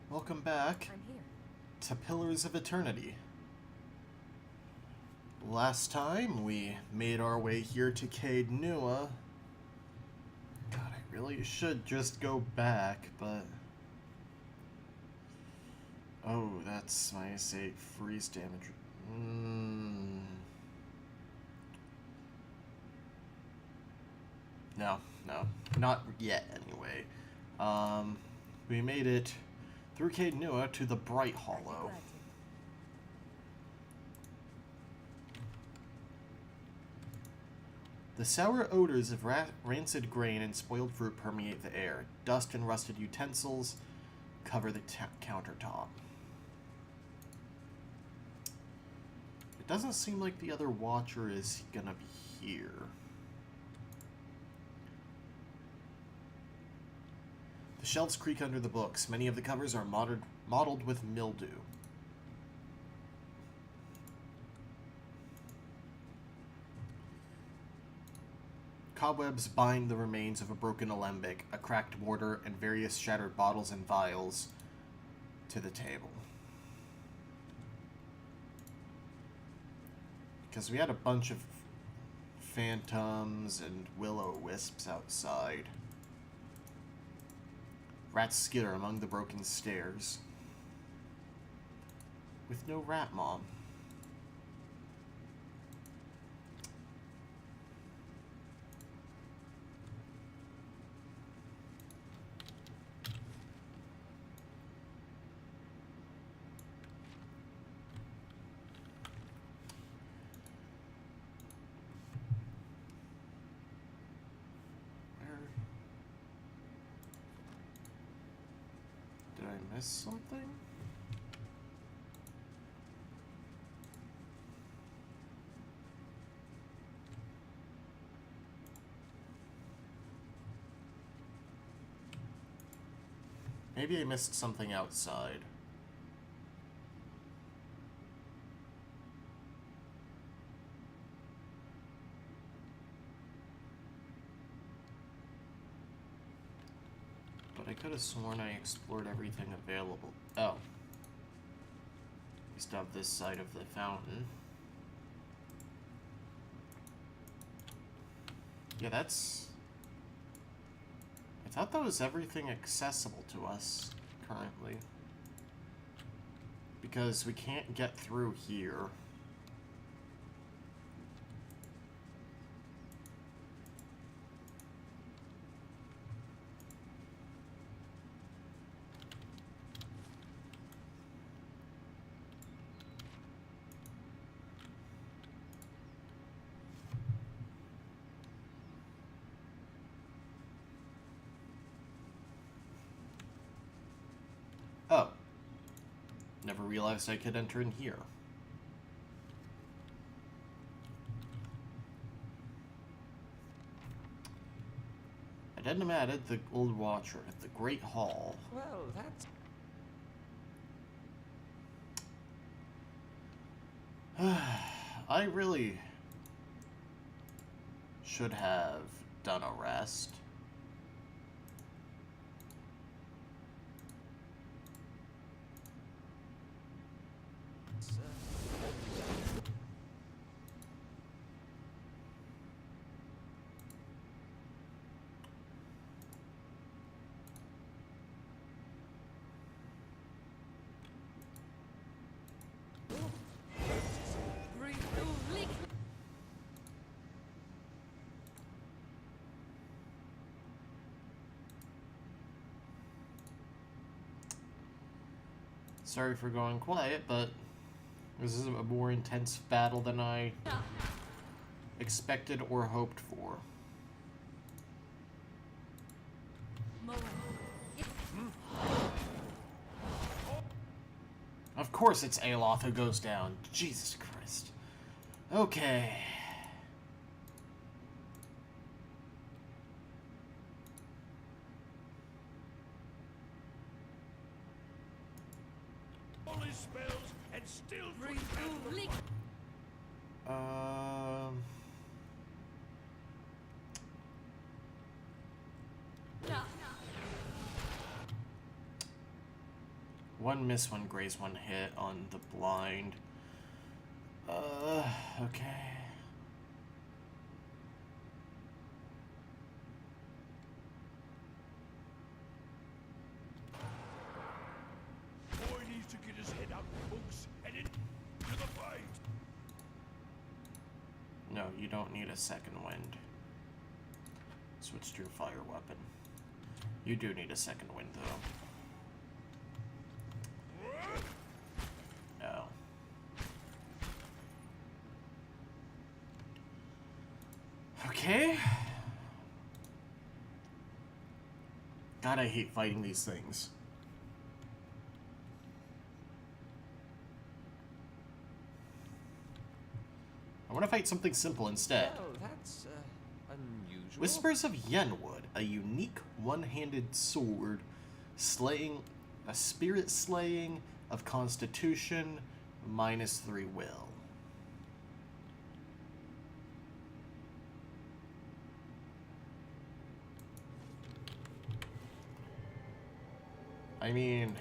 Welcome back I'm here. to Pillars of Eternity. Last time we made our way here to Caed Nua. God, I really should just go back, but... Oh, that's my save freeze damage. No, not yet anyway. We made it through Caed Nua to the Bright Hollow. The sour odors of rancid grain and spoiled fruit permeate the air. Dust and rusted utensils cover the countertop. It doesn't seem like the other Watcher is gonna be here. The shelves creak under the books. Many of the covers are mottled with mildew. Cobwebs bind the remains of a broken alembic, a cracked mortar, and various shattered bottles and vials to the table. Because we had a bunch of phantoms and will-o'-wisps outside. Rats skitter among the broken stairs. With no rat mom. Did I miss something? Maybe I missed something outside. But I could have sworn I explored everything available. Oh. We still have this side of the fountain. Yeah, that's... I thought that was everything accessible to us currently. Because we can't get through here. Oh. Never realized I could enter in here. Addendum added, the Old Watcher at the Great Hall. Well, that's... I really should have done a rest. Sorry for going quiet, but this is a more intense battle than I expected or hoped for. Of course it's Aloth who goes down. Jesus Christ. Okay. Spells and still One miss, one graze, one hit on the blind. Okay. Boy needs to get his head out of the books and into the fight. No, you don't need a second wind. Switch to your fire weapon. You do need a second wind, though. No. Okay. God, I hate fighting these things. I want to fight something simple instead. Oh, that's unusual. Whispers of Yenwood, a unique one-handed sword, slaying a spirit slaying of Constitution, -3 will. I mean,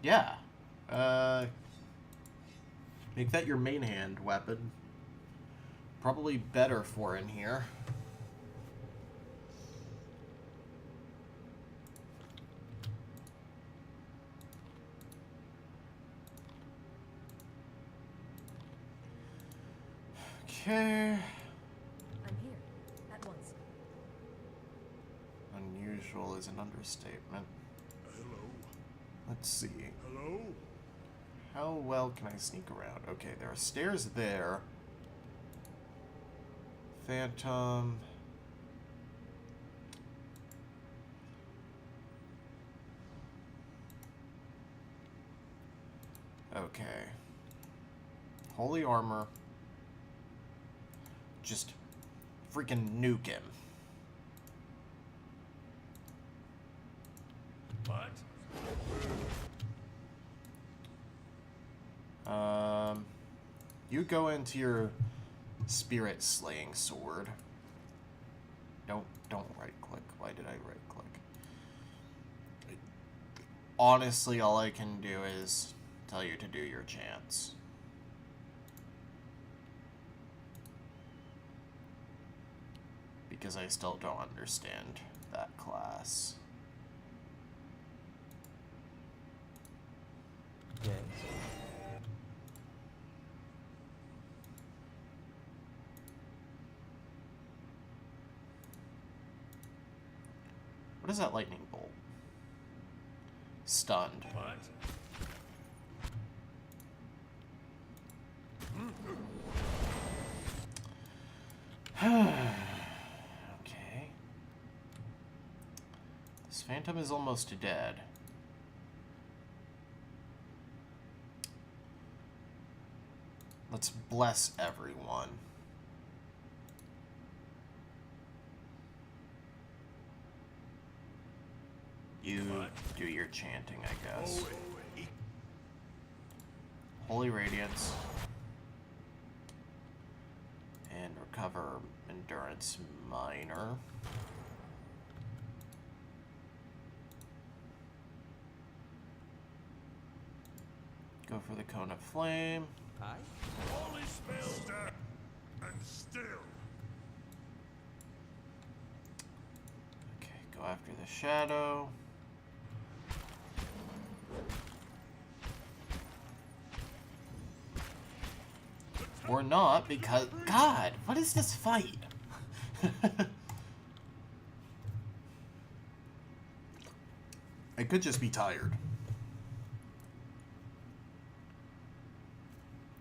yeah. Make that your main hand weapon. Probably better for in here. Okay. I'm here. At once. Unusual is an understatement. Hello? Let's see. Hello? How well can I sneak around? Okay, there are stairs there. Phantom. Okay. Holy armor. Just freaking nuke him. What? You go into your spirit slaying sword. Don't right click. Why did I right click? Honestly, all I can do is tell you to do your chants. Because I still don't understand that class. Yes. What is that lightning bolt? Stunned. What? Okay. This phantom is almost dead. Let's bless everyone. You do your chanting, I guess. Holy Radiance. And recover Endurance Minor. Go for the Cone of Flame. Aye. All his spells and still. Okay, go after the Shadow. Or not, because... God, what is this fight? I could just be tired.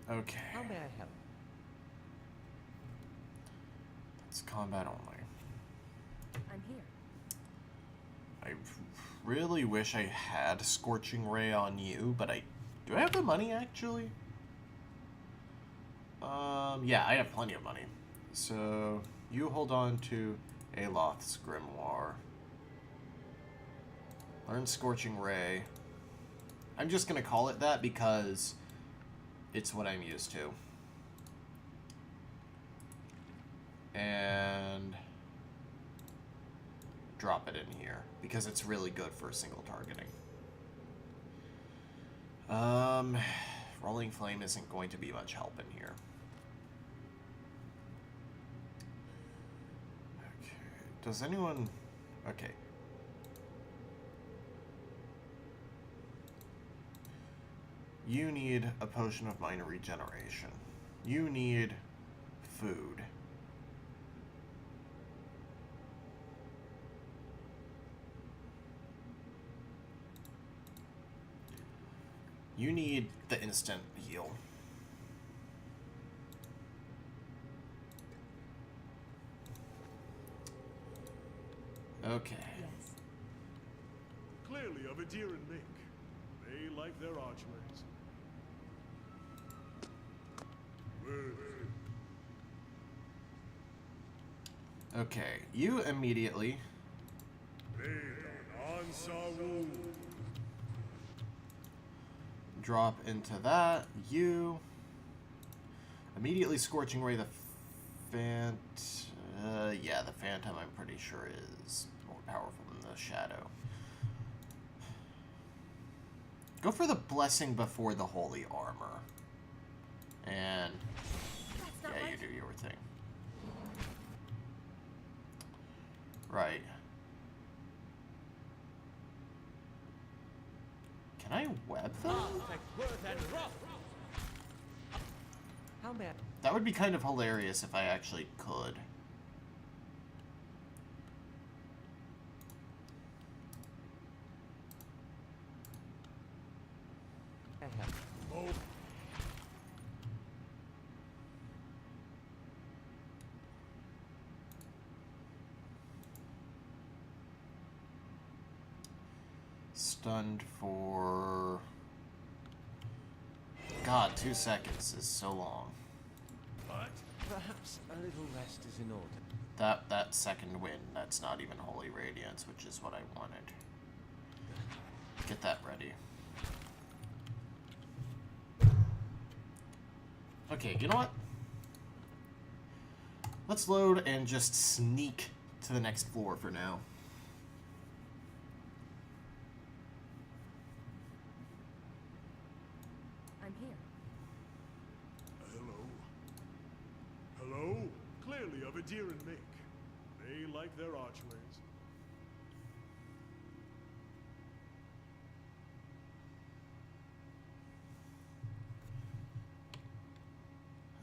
Okay. How may I help? It's combat only. I'm here. I really wish I had Scorching Ray on you, but do I have the money, actually? Yeah, I have plenty of money. So, you hold on to Aloth's Grimoire. Learn Scorching Ray. I'm just gonna call it that because it's what I'm used to. And drop it in here because it's really good for single targeting. Rolling Flame isn't going to be much help in here. Okay, does anyone... Okay. You need a potion of minor regeneration. You need food. You need the instant heal. Okay. Yes. Clearly of a deer and mink. They like their archways. Okay, you immediately drop into that. You immediately Scorching Ray the yeah, the Phantom I'm pretty sure is more powerful than the Shadow. Go for the Blessing before the Holy Armor. And yeah, right. you do your thing. Right. Can I web them? How bad? That would be kind of hilarious if I actually could. I have. Oh, Stunned for... God, 2 seconds is so long. what? Perhaps a little rest is in order. That second wind, that's not even Holy Radiance, which is what I wanted. Get that ready. Okay, you know what? Let's load and just sneak to the next floor for now. I'm here. Hello? Hello? Clearly of a deer and mink. They like their archways.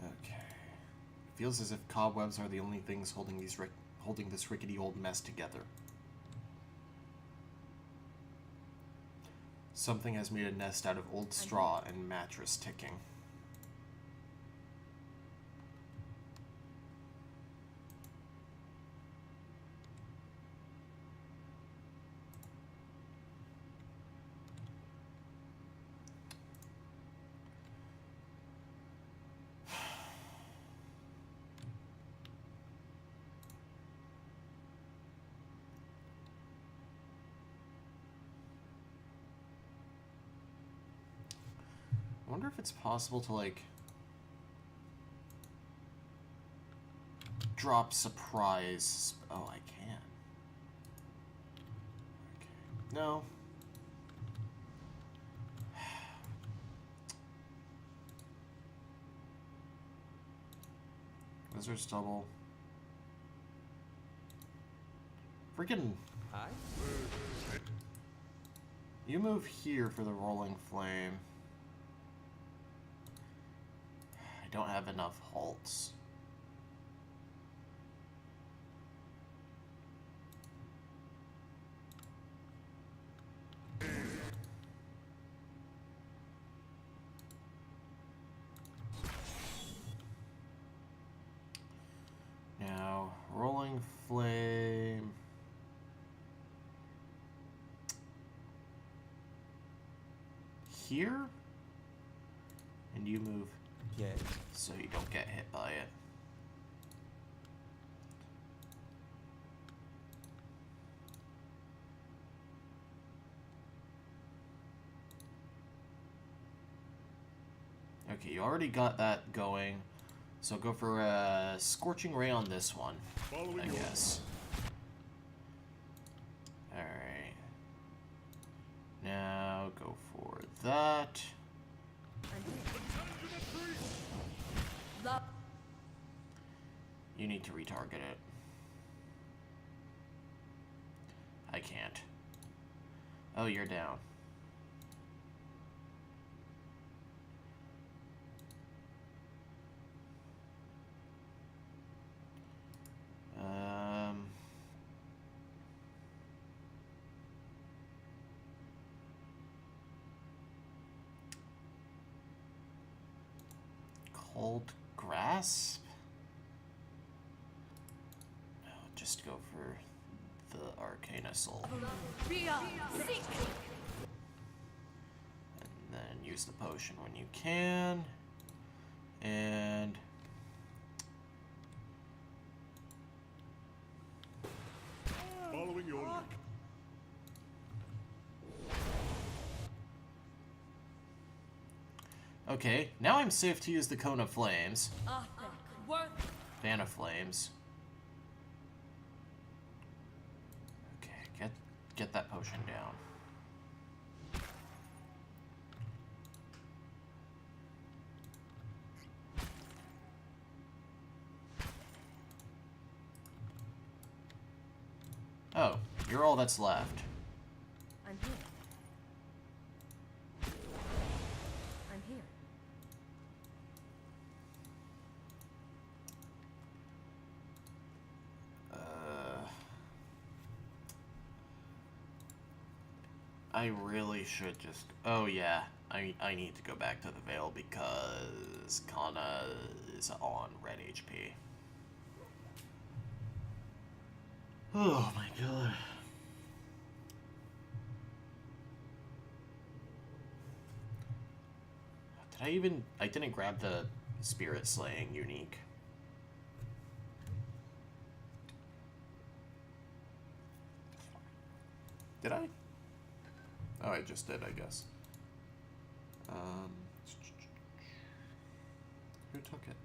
Okay. Feels as if cobwebs are the only things holding this rickety old mess together. Something has made a nest out of old straw and mattress ticking. I wonder if it's possible to, like, drop surprise. Oh, I can. Okay. No. Wizard's double. Freaking. Hi. You move here for the rolling flame. I don't have enough halts. Now, rolling flame. Here? And you move Yes. so you don't get hit by it. Okay, you already got that going. So go for a Scorching Ray on this one, Following I your guess. Love. You need to retarget it. I can't. Oh, you're down. Cold Grasp? No, just go for the Arcana Soul. And then use the potion when you can. And Following your lead. okay, now I'm safe to use the Cone of Flames. Worth. Fan of Flames. Okay, get that potion down. Oh, you're all that's left. I'm here. I'm here. I really should just... Oh yeah, I need to go back to the Vale because Kana is on red HP. Oh my god. I didn't grab the Spirit Slaying unique. Did I? Oh, I just did, I guess. Who took it?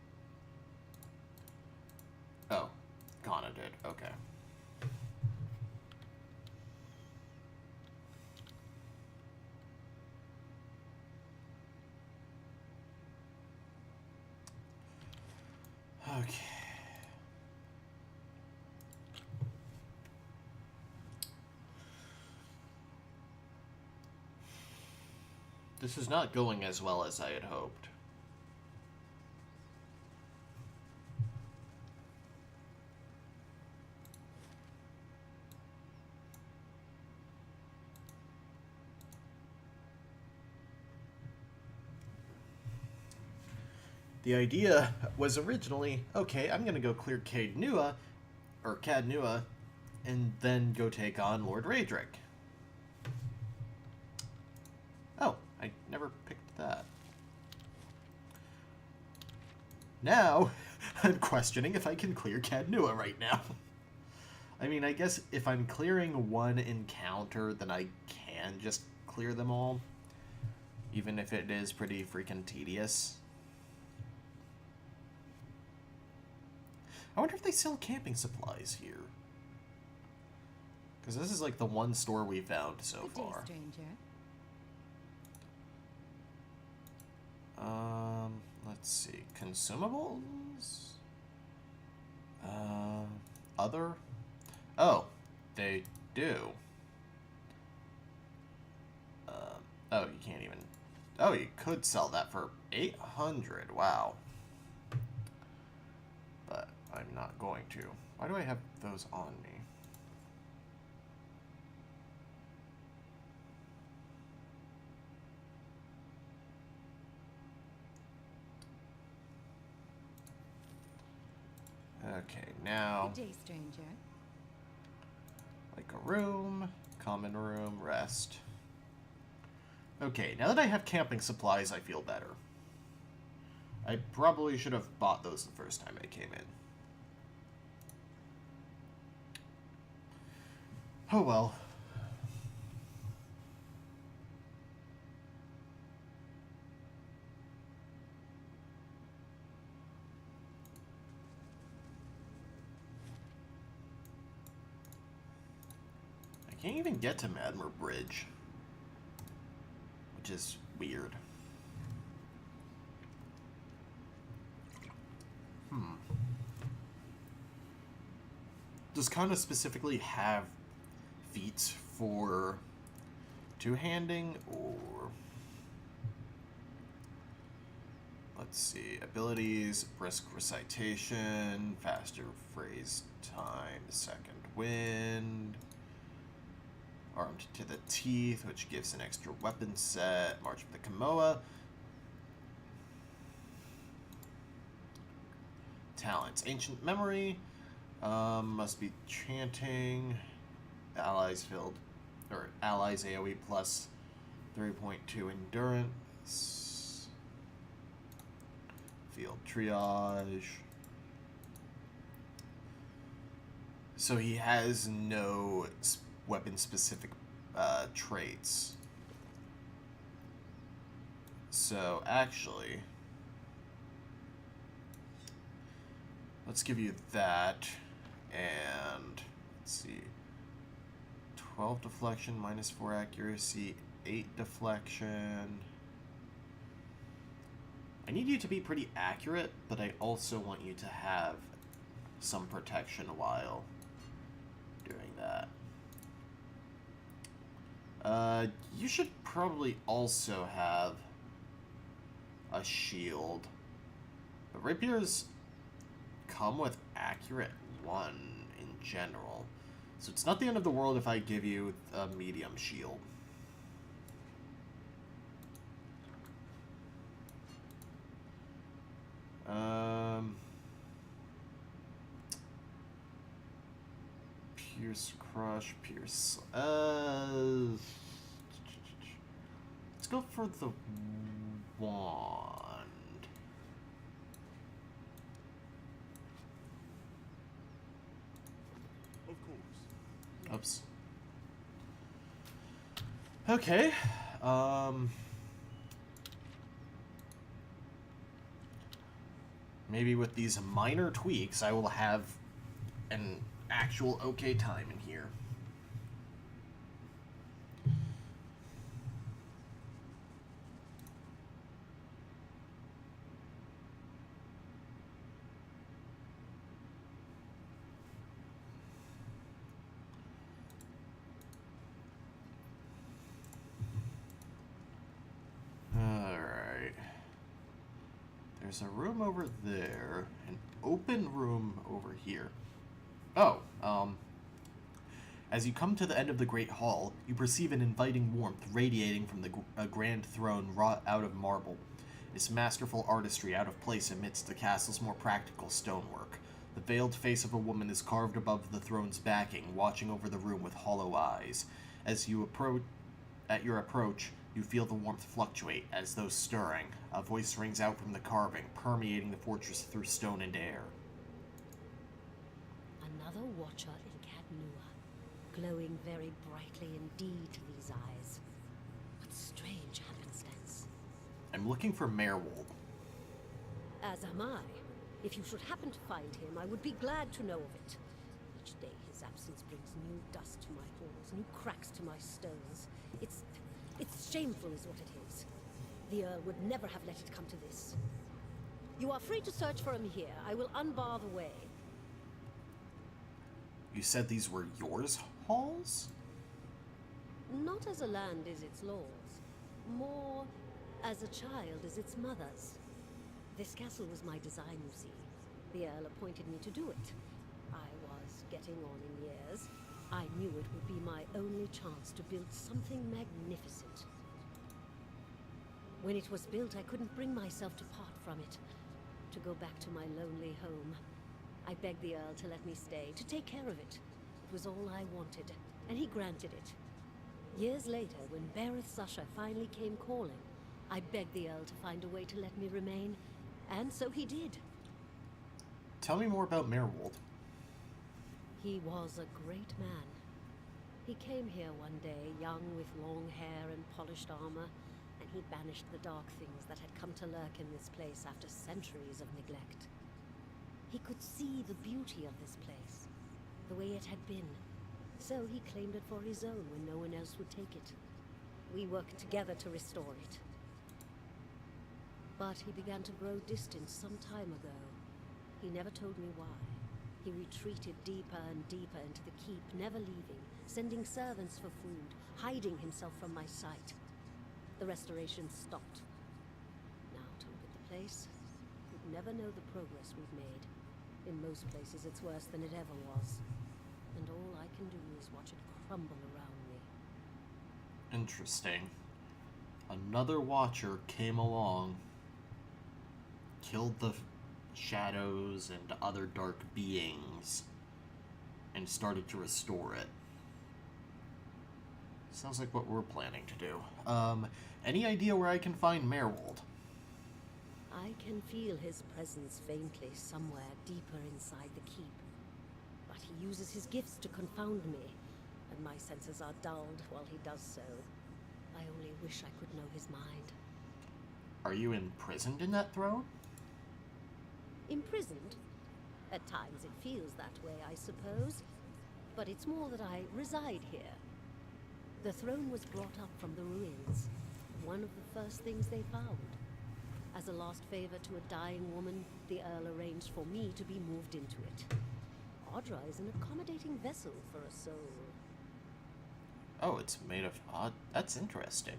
Oh, Kana did. Okay. Okay. This is not going as well as I had hoped. The idea was originally, okay, I'm gonna go clear Caed Nua, and then go take on Lord Raedric. Oh, I never picked that. Now, I'm questioning if I can clear Caed Nua right now. I mean, I guess if I'm clearing one encounter, then I can just clear them all. Even if it is pretty freaking tedious. I wonder if they sell camping supplies here. Because this is like the one store we found so Good day, far. stranger. Let's see. Consumables? Other? Oh, they do. Oh, you can't even... Oh, you could sell that for 800. Wow. But I'm not going to. Why do I have those on me? Okay, now, Good day, stranger. like a room, common room, rest. Okay, now that I have camping supplies, I feel better. I probably should have bought those the first time I came in. Oh well. I can't even get to Madmer Bridge, which is weird. Does Kana specifically have feats for two-handing, or... Let's see. Abilities, brisk recitation, faster phrase time, second wind, armed to the teeth, which gives an extra weapon set, March of the Kamoa. Talents, ancient memory, must be chanting, allies filled, or allies AoE plus 3.2 endurance, field triage. So he has no weapon specific traits. So actually, let's give you that, and let's see, 12 deflection, minus 4 accuracy, 8 deflection. I need you to be pretty accurate, but I also want you to have some protection while doing that. You should probably also have a shield. But rapiers come with accurate 1 in general. So it's not the end of the world if I give you a medium shield. Pierce, crush, pierce. Let's go for the wand. Of course. Oops. Okay. Maybe with these minor tweaks, I will have an actual okay time in here. Alright. There's a room over there, an open room over here. Oh, as you come to the end of the Great Hall, you perceive an inviting warmth radiating from a grand throne wrought out of marble. Its masterful artistry out of place amidst the castle's more practical stonework. The veiled face of a woman is carved above the throne's backing, watching over the room with hollow eyes. As you at your approach, you feel the warmth fluctuate, as though stirring. A voice rings out from the carving, permeating the fortress through stone and air. Another watcher in Caed Nua, glowing very brightly indeed to these eyes. What strange happenstance. I'm looking for Maerwald. As am I. If you should happen to find him, I would be glad to know of it. Each day his absence brings new dust to my halls, new cracks to my stones. It's shameful is what it is. The Earl would never have let it come to this. You are free to search for him here. I will unbar the way. You said these were yours halls? Not as a land is its laws. More as a child is its mother's. This castle was my design, you see. The Earl appointed me to do it. I was getting on in years. I knew it would be my only chance to build something magnificent. When it was built, I couldn't bring myself to part from it, to go back to my lonely home. I begged the Earl to let me stay, to take care of it. It was all I wanted, and he granted it. Years later, when Bereth's usher finally came calling, I begged the Earl to find a way to let me remain, and so he did. Tell me more about Maerwald. He was a great man. He came here one day, young with long hair and polished armor, and he banished the dark things that had come to lurk in this place after centuries of neglect. He could see the beauty of this place, the way it had been, so he claimed it for his own when no one else would take it. We worked together to restore it. But he began to grow distant some time ago. He never told me why. He retreated deeper and deeper into the keep, never leaving, sending servants for food, hiding himself from my sight. The restoration stopped. Now to look at the place, you'd never know the progress we've made. In most places it's worse than it ever was. And all I can do is watch it crumble around me. Interesting. Another Watcher came along, killed the shadows and other dark beings, and started to restore it. Sounds like what we're planning to do. Any idea where I can find Maerwald? I can feel his presence faintly somewhere deeper inside the keep. But he uses his gifts to confound me, and my senses are dulled while he does so. I only wish I could know his mind. Are you imprisoned in that throne? Imprisoned? At times it feels that way, I suppose. But it's more that I reside here. The throne was brought up from the ruins. One of the first things they found. As a last favor to a dying woman, the Earl arranged for me to be moved into it. Audra is an accommodating vessel for a soul. Oh, it's made of... that's interesting.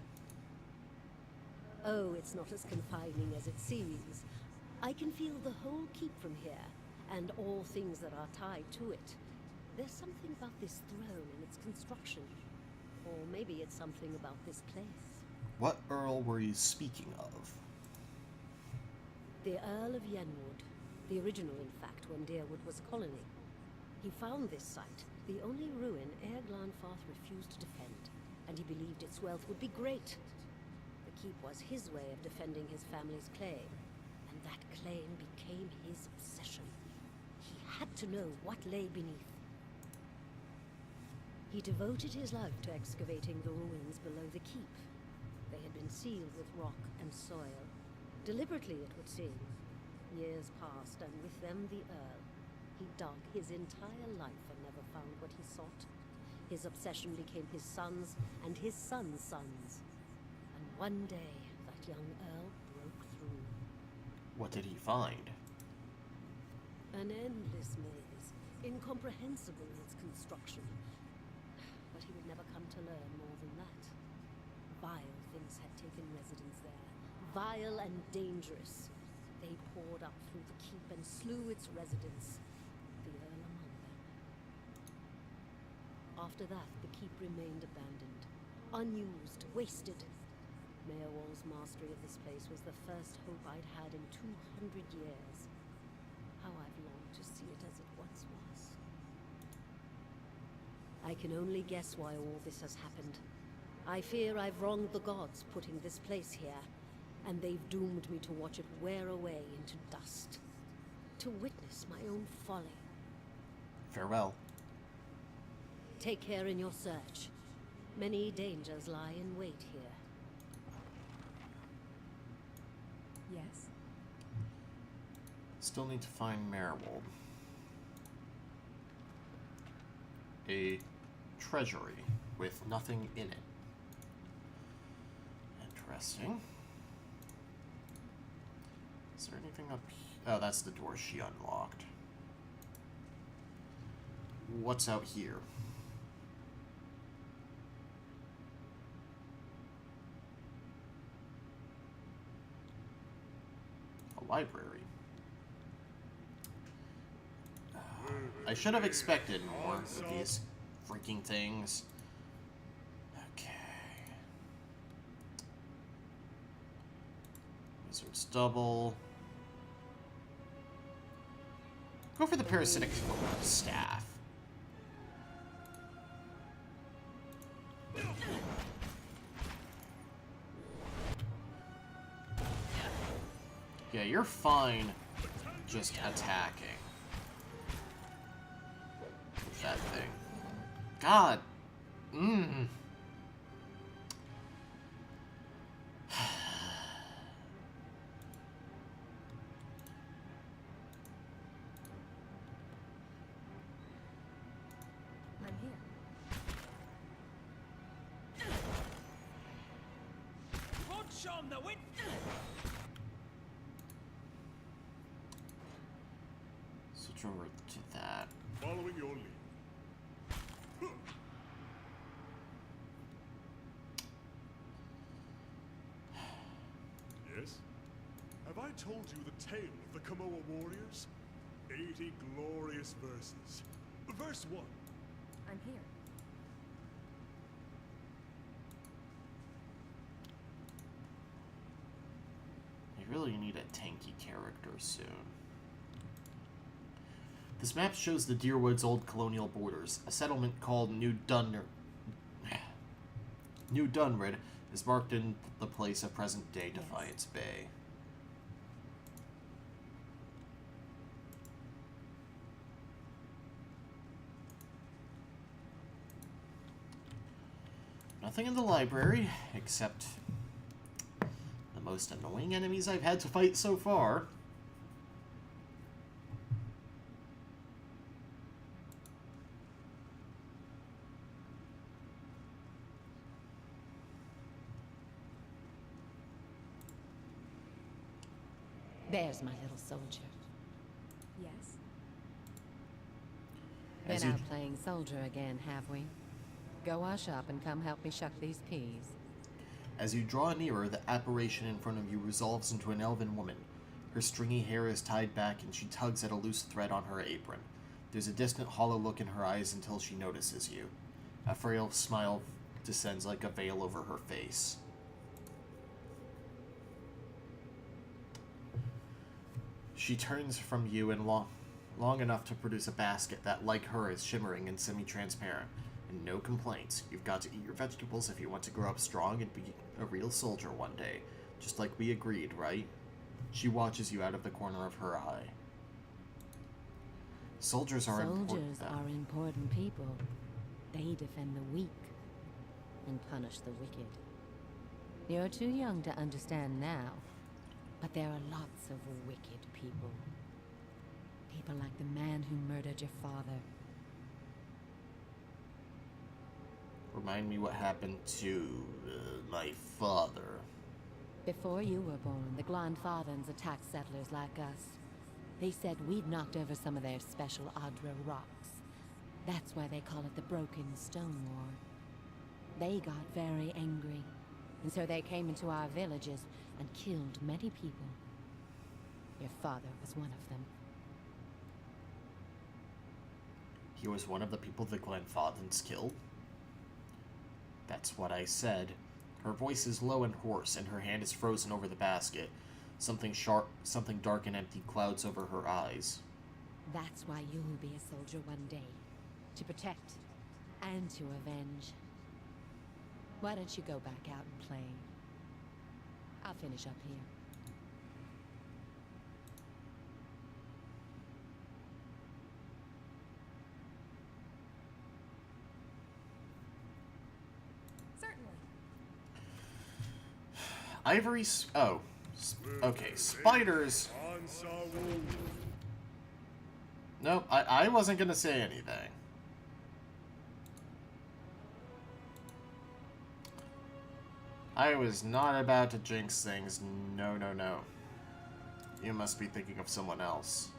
Oh, it's not as confining as it seems. I can feel the whole keep from here, and all things that are tied to it. There's something about this throne and its construction. Or maybe it's something about this place. What Earl were you speaking of? The Earl of Yenwood. The original, in fact, when Deerwood was a colony. He found this site, the only ruin Ere Glanfarth refused to defend, and he believed its wealth would be great. The keep was his way of defending his family's claim, and that claim became his obsession. He had to know what lay beneath. He devoted his life to excavating the ruins below the keep. They had been sealed with rock and soil. Deliberately, it would seem. Years passed, and with them the Earl. He dug his entire life and never found what he sought. His obsession became his sons and his sons' sons. And one day, that young Earl broke through. What did he find? An endless maze, incomprehensible in its construction. But he would never come to learn more than that. Vile things had taken residence there. Vile and dangerous. They poured up through the keep and slew its residents. The Earl among them. After that, the keep remained abandoned. Unused, wasted. Maerwald's mastery of this place was the first hope I'd had in 200 years. How I've longed to see it as it once was. I can only guess why all this has happened. I fear I've wronged the gods putting this place here, and they've doomed me to watch it wear away into dust. To witness my own folly. Farewell. Take care in your search. Many dangers lie in wait here. Yes. Still need to find Maerwald. A treasury with nothing in it. Interesting. Is there anything up here? Oh, that's the door she unlocked. What's out here? A library. I should have expected more of these freaking things. Okay. Wizard's double. Go for the parasitic staff. Yeah, you're fine just attacking. That thing. God. I'm here. Punch on the wind! over to that. Following your lead. Yes? Have I told you the tale of the Kamoa warriors? 80 glorious verses. Verse 1. I'm here. I really need a tanky character soon. This map shows the Deerwood's old colonial borders. A settlement called New Dunrid is marked in the place of present-day Defiance Bay. Nothing in the library, except the most annoying enemies I've had to fight so far. There's my little soldier. Yes. As Been you- out playing soldier again, have we? Go wash up and come help me shuck these peas. As you draw nearer, the apparition in front of you resolves into an elven woman. Her stringy hair is tied back and she tugs at a loose thread on her apron. There's a distant hollow look in her eyes until she notices you. A frail smile descends like a veil over her face. She turns from you and long enough to produce a basket that, like her, is shimmering and semi-transparent. And no complaints. You've got to eat your vegetables if you want to grow up strong and be a real soldier one day. Just like we agreed, right? She watches you out of the corner of her eye. Soldiers are important. Soldiers are important people. They defend the weak and punish the wicked. You're too young to understand now, but there are lots of wicked people. People like the man who murdered your father. Remind me what happened to my father. Before you were born, the Glanfathans attacked settlers like us. They said we'd knocked over some of their special Adra rocks. That's why they call it the Broken Stone War. They got very angry, and so they came into our villages and killed many people. Your father was one of them. He was one of the people the Glenfathans killed? That's what I said. Her voice is low and hoarse, and her hand is frozen over the basket. Something sharp, something dark and empty clouds over her eyes. That's why you'll be a soldier one day. To protect and to avenge. Why don't you go back out and play? I'll finish up here. Certainly. Ivory. Okay. Spiders. Nope, I wasn't gonna say anything. I was not about to jinx things. No, no, no. You must be thinking of someone else.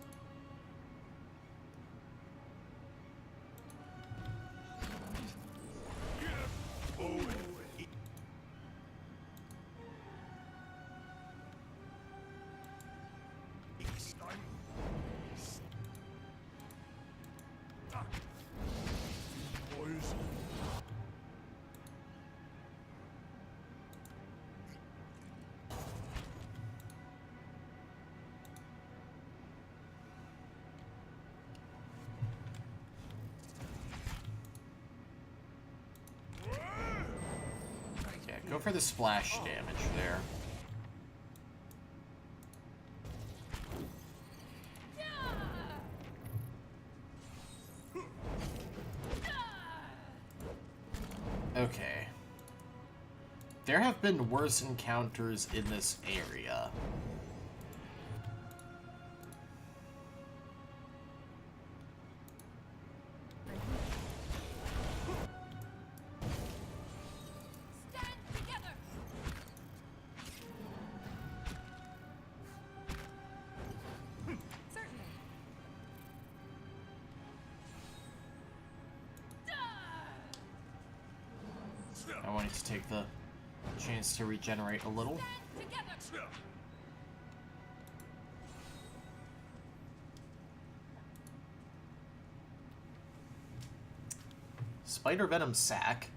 Go for the splash damage there. Okay. There have been worse encounters in this area. I wanted to take the chance to regenerate a little. Spider Venom Sack.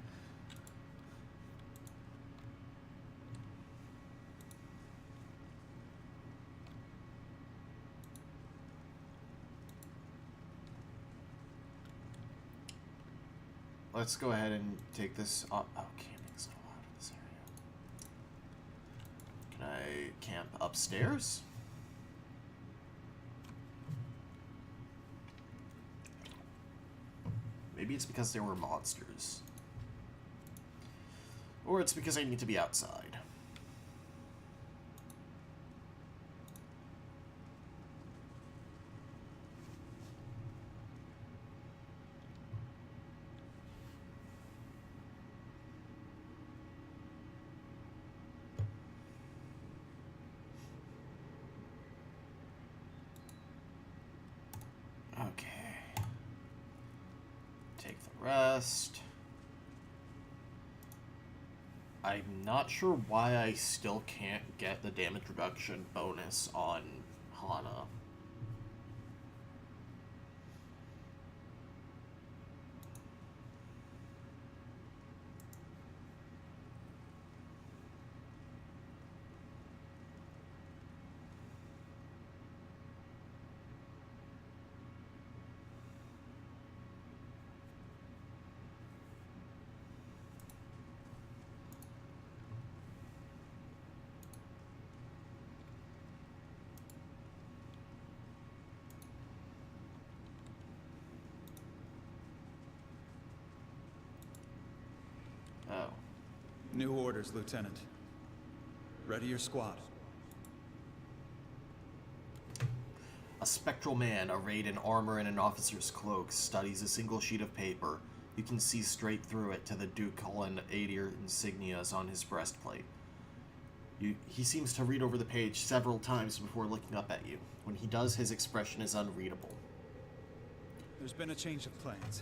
Let's go ahead and take this off. Oh, camping's not allowed in this area. Can I camp upstairs? Maybe it's because there were monsters. Or it's because I need to be outside. Okay. Take the rest. I'm not sure why I still can't get the damage reduction bonus on Hana. Oh. New orders, Lieutenant. Ready your squad. A spectral man arrayed in armor and an officer's cloak studies a single sheet of paper. You can see straight through it to the ducal and Adir insignias on his breastplate. He seems to read over the page several times before looking up at you. When he does, his expression is unreadable. There's been a change of plans.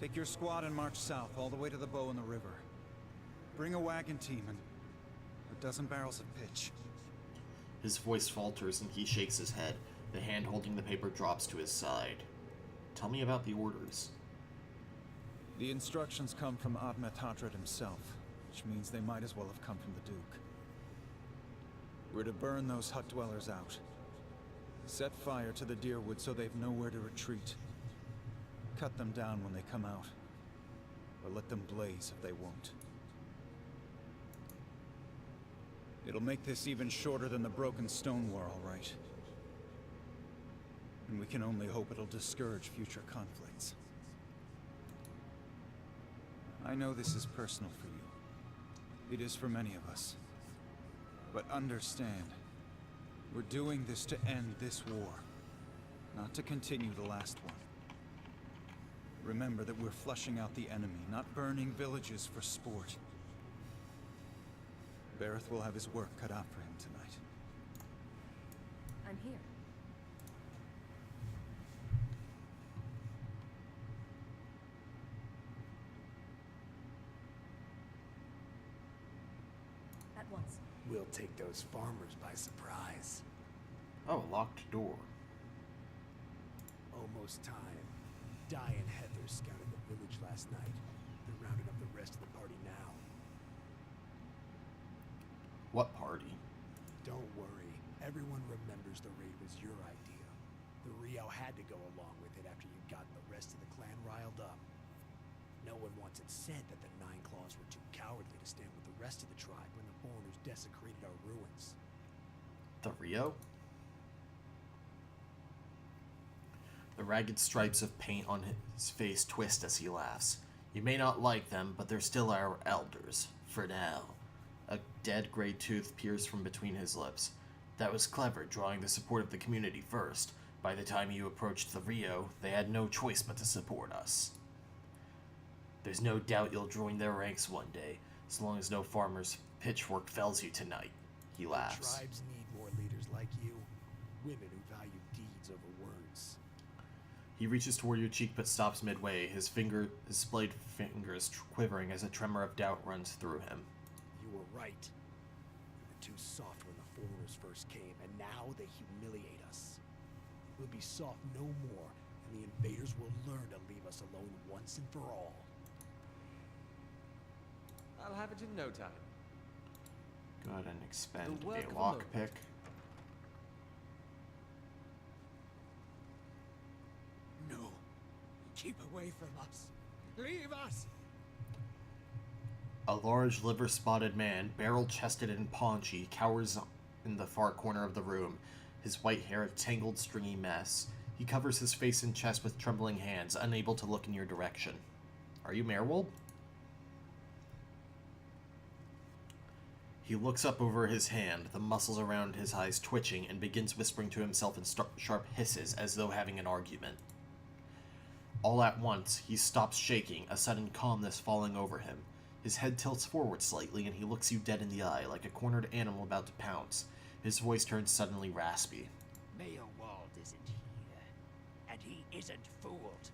Take your squad and march south all the way to the bow in the river. Bring a wagon team and a dozen barrels of pitch. His voice falters and he shakes his head. The hand holding the paper drops to his side. Tell me about the orders. The instructions come from Admet Hadred himself, which means they might as well have come from the Duke. We're to burn those hut dwellers out. Set fire to the deerwood so they've nowhere to retreat. Cut them down when they come out. Or let them blaze if they won't. It'll make this even shorter than the broken stone war, all right. And we can only hope it'll discourage future conflicts. I know this is personal for you. It is for many of us. But understand, we're doing this to end this war, not to continue the last one. Remember that we're flushing out the enemy, not burning villages for sport. Bareth will have his work cut out for him tonight. I'm here. At once. We'll take those farmers by surprise. Oh, locked door. Almost time. Di and Heather scouted the village last night. They're rounding up the rest of the party now. What party? Don't worry. Everyone remembers the raid was your idea. The Rio had to go along with it after you got the rest of the clan riled up. No one wants it said that the Nine Claws were too cowardly to stand with the rest of the tribe when the foreigners desecrated our ruins. The Rio? The ragged stripes of paint on his face twist as he laughs. You may not like them, but they're still our elders. For now. A dead gray tooth peers from between his lips. That was clever, drawing the support of the community first. By the time you approached the Rio, they had no choice but to support us. There's no doubt you'll join their ranks one day, as long as no farmer's pitchfork fells you tonight. He laughs. Tribes need more leaders like you. Women who value deeds over words. He reaches toward your cheek but stops midway, his splayed fingers quivering as a tremor of doubt runs through him. You were right. We were too soft when the foreigners first came, and now they humiliate us. We'll be soft no more, and the invaders will learn to leave us alone once and for all. I'll have it in no time. Go ahead and expend The work a of a lockpick. No. Keep away from us. Leave us! A large, liver-spotted man, barrel-chested and paunchy, cowers in the far corner of the room, his white hair a tangled, stringy mess. He covers his face and chest with trembling hands, unable to look in your direction. Are you Maerwald? He looks up over his hand, the muscles around his eyes twitching, and begins whispering to himself in sharp hisses, as though having an argument. All at once, he stops shaking, a sudden calmness falling over him. His head tilts forward slightly, and he looks you dead in the eye, like a cornered animal about to pounce. His voice turns suddenly raspy. Maerwald isn't here, and he isn't fooled.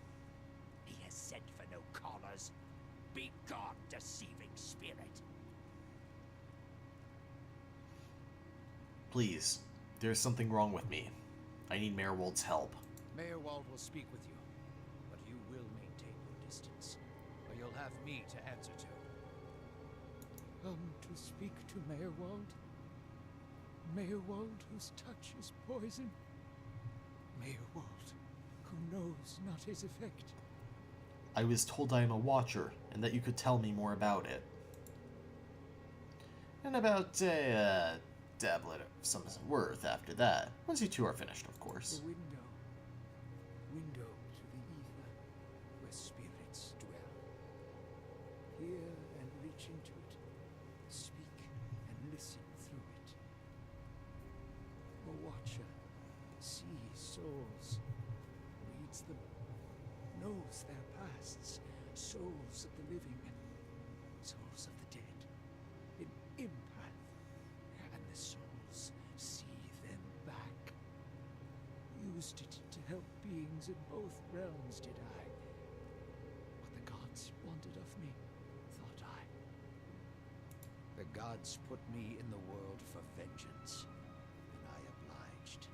He has sent for no callers. Be gone, deceiving spirit. Please, there's something wrong with me. I need Maerwald's help. Maerwald will speak with you, but you will maintain your distance, or you'll have me to answer to. Come to speak to Maerwald? Maerwald whose touch is poison? Maerwald who knows not his effect? I was told I am a watcher, and that you could tell me more about it. And about a tablet of some worth after that, once you two are finished, of course. The window to the ether, where spirits dwell. Hear and reach into it, speak and listen through it. A watcher sees souls, reads them, knows their pasts, souls of the living, souls of the dead, in empath, and the souls see them back. Used it to help beings in both realms, did I? What the gods wanted of me, thought I. The gods put me in the world for vengeance, and I obliged.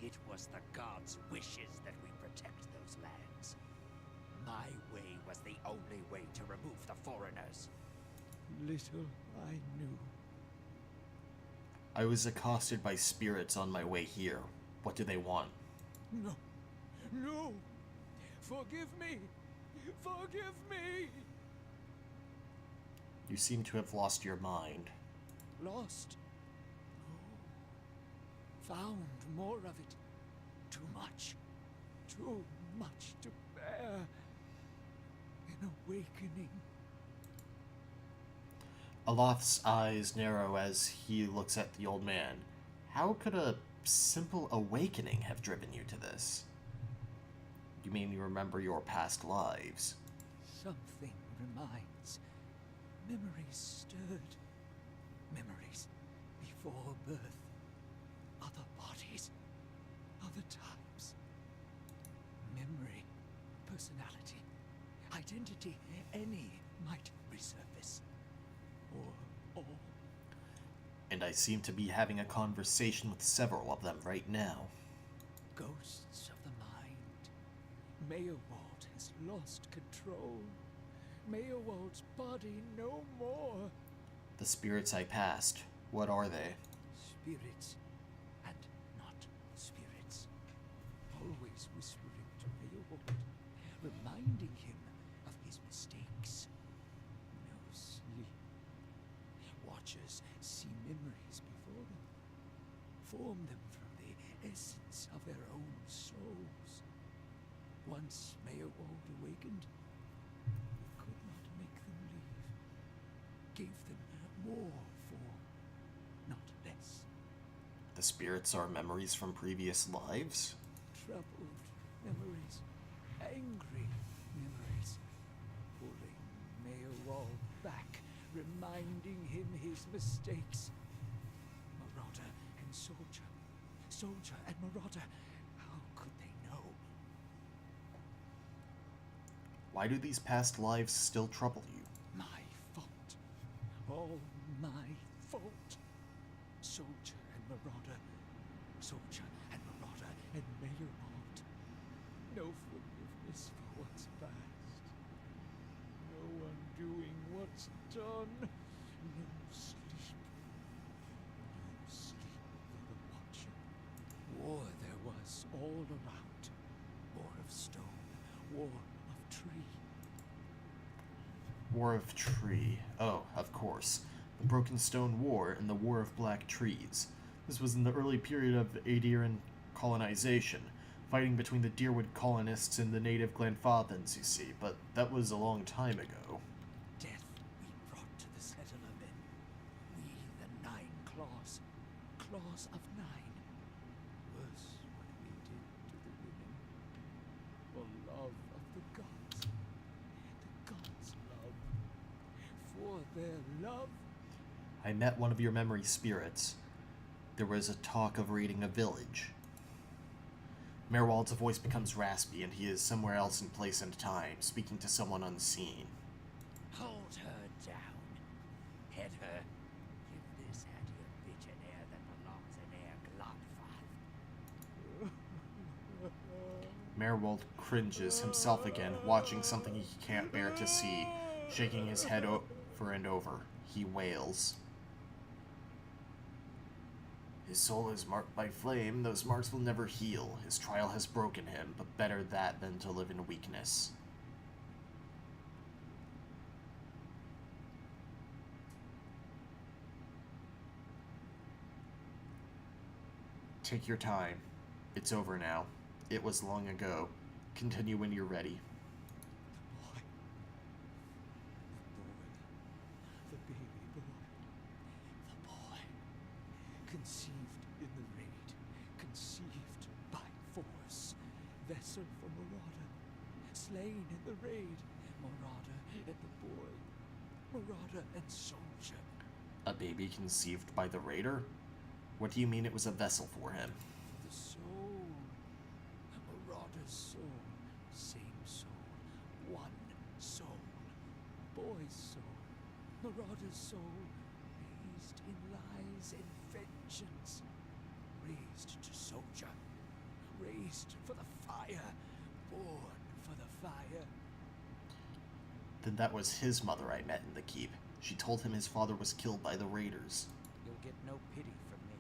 It was the gods' wishes that we protect those lands. My way was the only way to remove the foreigners. Little I knew. I was accosted by spirits on my way here. What do they want? No, no! Forgive me! Forgive me! You seem to have lost your mind. Lost? No. Found more of it. Too much. Too much to bear. An awakening. Aloth's eyes narrow as he looks at the old man. How could a simple awakening have driven you to this? You mean you remember your past lives? Something reminds. Memories stirred. Memories before birth. Other bodies. Other times. Memory. Personality. Identity. Any might resurface. Or all. And I seem to be having a conversation with several of them right now. Ghosts of the mind. Maerwald has lost control. Maerwald's body no more. The spirits I passed, what are they? Spirits and not spirits. Always whispering to Maerwald, reminding him of his mistakes. No sleep. Watchers see memories before them, form them from the essence of their own souls. Once Maerwald awakened, he could not make them leave. Gave them more form, not less. The spirits are memories from previous lives? Troubled memories, angry memories, pulling Maerwald back, reminding him his mistakes. Marauder and soldier, soldier and marauder, how could they know? Why do these past lives still trouble you? My fault. All my fault. Soldier and marauder. Soldier and marauder and Maerwald. No forgiveness for what's past. No undoing what's done. No sleep. No sleep for the watcher. War there was all around. War of stone. War of tree. War of Tree. Oh, of course. The Broken Stone War and the War of Black Trees. This was in the early period of Aediran colonization, fighting between the Deerwood colonists and the native Glenfathans, you see, but that was a long time ago. Death we brought to the settler men. We, the 9 claws. Claws of 9. Worse what we did to the women. For love of the gods. The gods' love. For their love. I met one of your memory spirits. There was a talk of raiding a village. Maerwald's voice becomes raspy, and he is somewhere else in place and time, speaking to someone unseen. Hold her down. Head her. Give this hat your bitch an heir that belongs in heir Glodfar. Maerwald cringes himself again, watching something he can't bear to see, shaking his head over and over. He wails. His soul is marked by flame. Those marks will never heal. His trial has broken him, but better that than to live in weakness. Take your time. It's over now. It was long ago. Continue when you're ready. The baby boy. The boy. Conceived in the raid. Conceived by force. Vessel for marauder. Slain in the raid. Marauder and the boy. Marauder and soldier. A baby conceived by the raider? What do you mean it was a vessel for him? The soul. Marauder's soul. Same soul. One soul. Boy's soul. Marauder's soul. Raised in lies and vengeance. Raised to soldier. Raised for the fire. Born for the fire. Then that was his mother I met in the keep. She told him his father was killed by the raiders. You'll get no pity from me.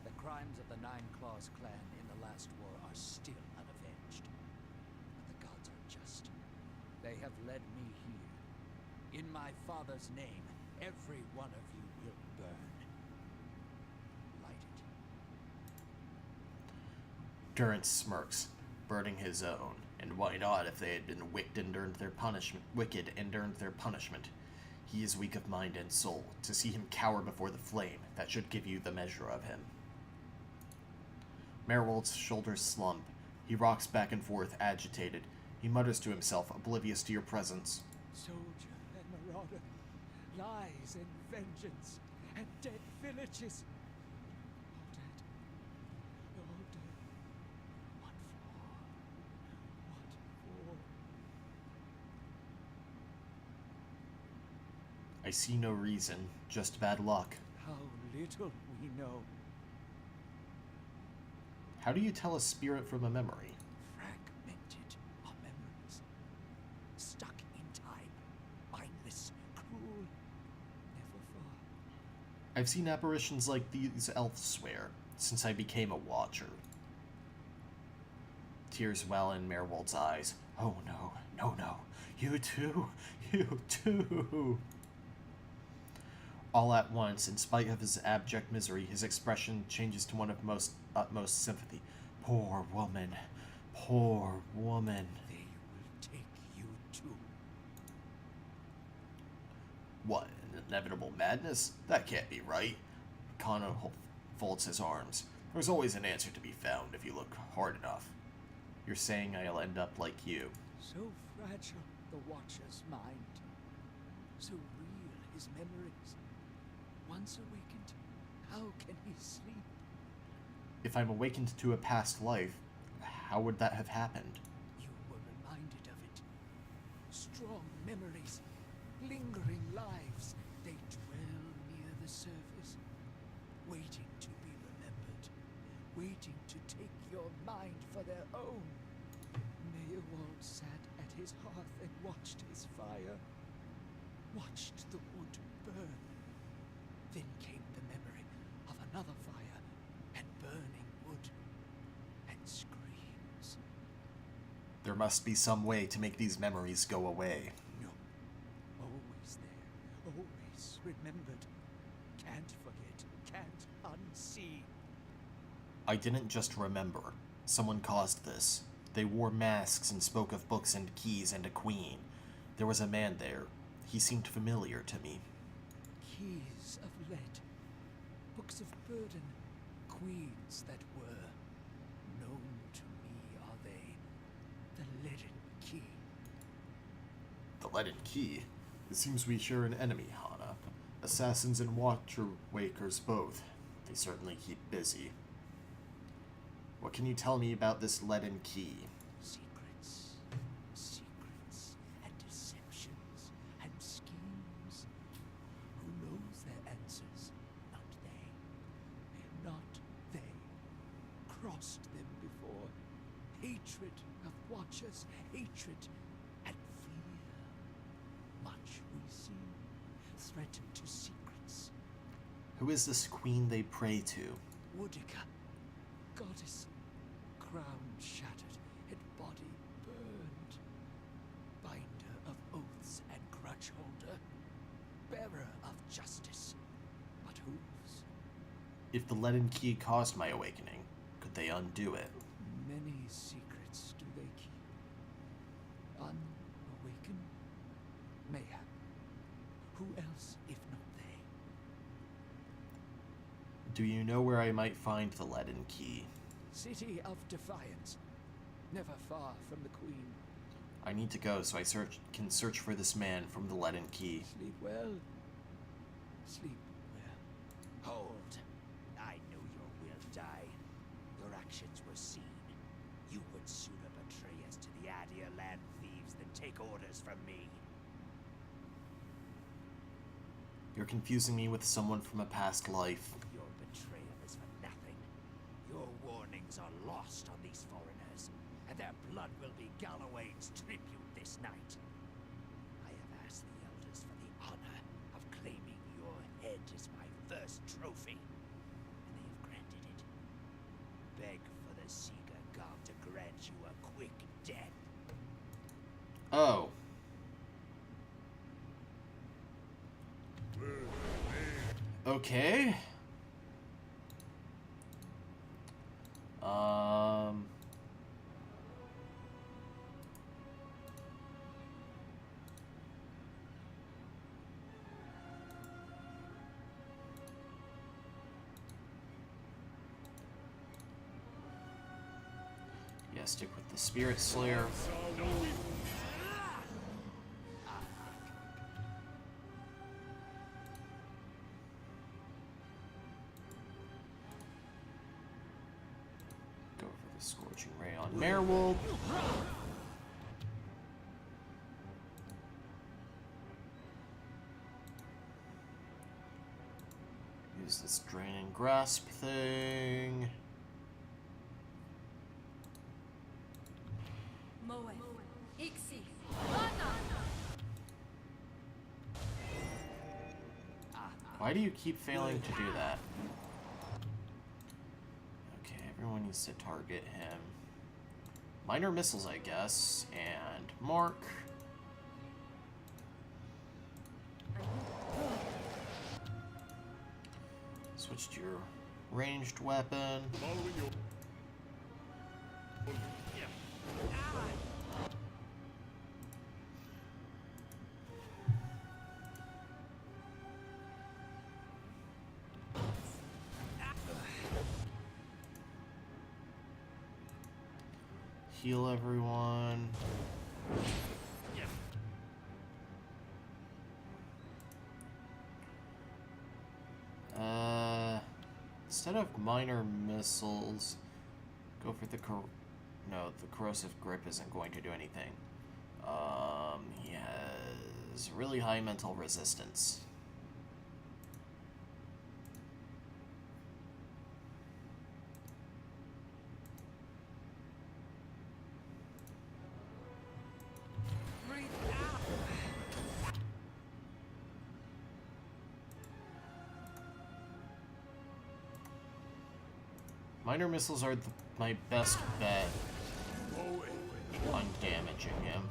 The crimes of the 9 Claws clan in the last war are still unavenged. But the gods are just. They have led me here. In my father's name, every one of you will burn. Light it. Durrance smirks, burning his own. And why not if they had been wicked and earned their punishment? He is weak of mind and soul. To see him cower before the flame, that should give you the measure of him. Maerwald's shoulders slump. He rocks back and forth, agitated. He mutters to himself, oblivious to your presence. Soldier and marauder. Lies and vengeance. And dead villages. All dead. All dead. What for? What for? I see no reason, just bad luck. How little we know. How do you tell a spirit from a memory? Fragmented are memories. Stuck in time. Mindless, cruel, never far. I've seen apparitions like these elsewhere, since I became a watcher. Tears well in Maerwald's eyes. Oh no, no, no. You too, you too. All at once, in spite of his abject misery, his expression changes to one of utmost sympathy. Poor woman. Poor woman. They will take you too. What, an inevitable madness? That can't be right. Kano folds his arms. There's always an answer to be found if you look hard enough. You're saying I'll end up like you. So fragile, the Watcher's mind. So real, his memories. Once awakened, how can he sleep? If I'm awakened to a past life, how would that have happened? You were reminded of it. Memories, lingering lives, they dwell near the surface, waiting to be remembered, waiting to take your mind for their own. Maerwald sat at his hearth and watched his fire, watched the wood burn. Then came the memory of another fire, and burning wood, and screams. There must be some way to make these memories go away. No. Always there, always remembered. Can't forget, can't unsee. I didn't just remember. Someone caused this. They wore masks and spoke of books and keys and a queen. There was a man there. He seemed familiar to me. Keys of lead, books of burden, queens that were. Known to me are they, the leaden key. The leaden key? It seems we share an enemy, Hana. Assassins and Watcher Wakers both. They certainly keep busy. What can you tell me about this leaden key? Secrets, secrets, and deceptions, and schemes. Who knows their answers? Not they. Not they. Crossed them before. Hatred of watchers, hatred and fear. Much we see, threatened to secrets. Who is this queen they pray to? Woodica, goddess, crown shattered, and body burned. Binder of oaths and grudge holder, bearer of justice. But whose? If the leaden key caused my awakening, could they undo it? Many secrets do they keep. Unawakened? Mayhap. Who else if not they? Do you know where I might find the leaden key? City of Defiance. Never far from the Queen. I need to go so I can search for this man from the leaden key. Sleep well. Sleep well. Hold. I know your will die. Your actions were seen. You would sooner betray us to the Adir land thieves than take orders from me. You're confusing me with someone from a past life. Your betrayal is for nothing. Your warnings are lost on these foreigners, and their blood will be Galloway's tribute this night. I have asked the elders for the honor of claiming your head as my first trophy, and they have granted it. Beg for the Seeker God to grant you a quick death. Oh. Okay. Yeah, stick with the Spirit Slayer. Go for the Scorching Ray on Maerwald. Use this Draining Grasp thing. Why do you keep failing to do that? Okay, everyone needs to target him. Minor missiles, I guess, and mark. Switch to your ranged weapon. Following your... Heal everyone. Instead of minor missiles, go for the no, the corrosive grip isn't going to do anything. He has is really high mental resistance. Minor missiles are my best bet on damaging him.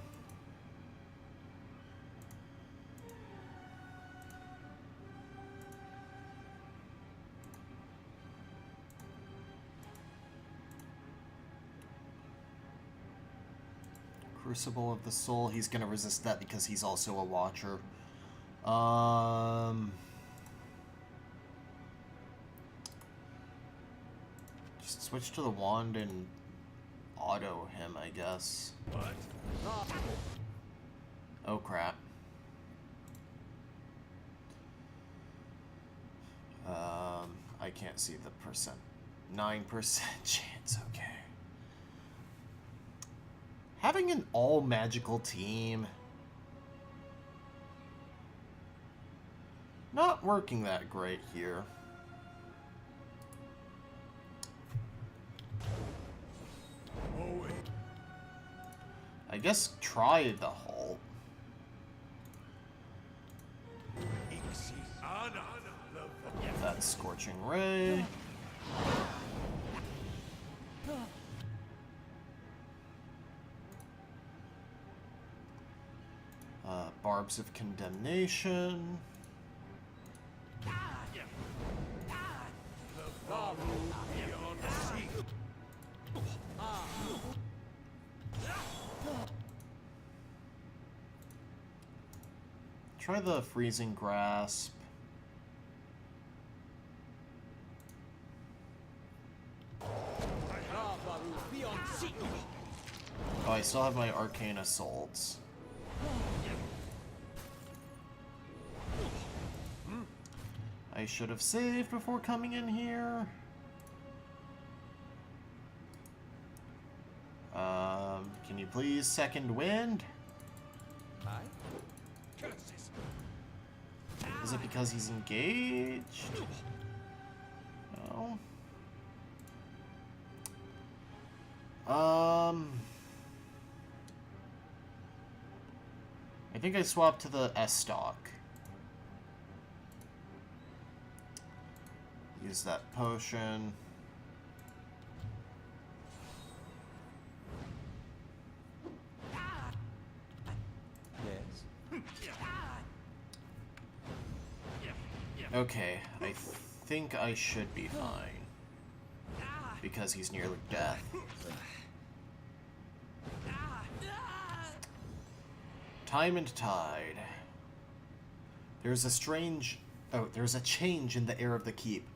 Crucible of the Soul, he's gonna resist that because he's also a Watcher. Just switch to the wand and auto him, I guess. What? Oh crap. I can't see the percent. 9% chance, okay. Having an all-magical team... not working that great here. I guess try the halt. That Scorching Ray. Barbs of Condemnation. Try the Freezing Grasp. Oh, I still have my Arcane Assaults. I should have saved before coming in here. Can you please second wind? Is it because he's engaged? No. I think I swapped to the S-Stock. Use that potion. Okay, I think I should be fine. Because he's nearly death. Time and Tide. There's a strange... oh, there's a change in the air of the keep.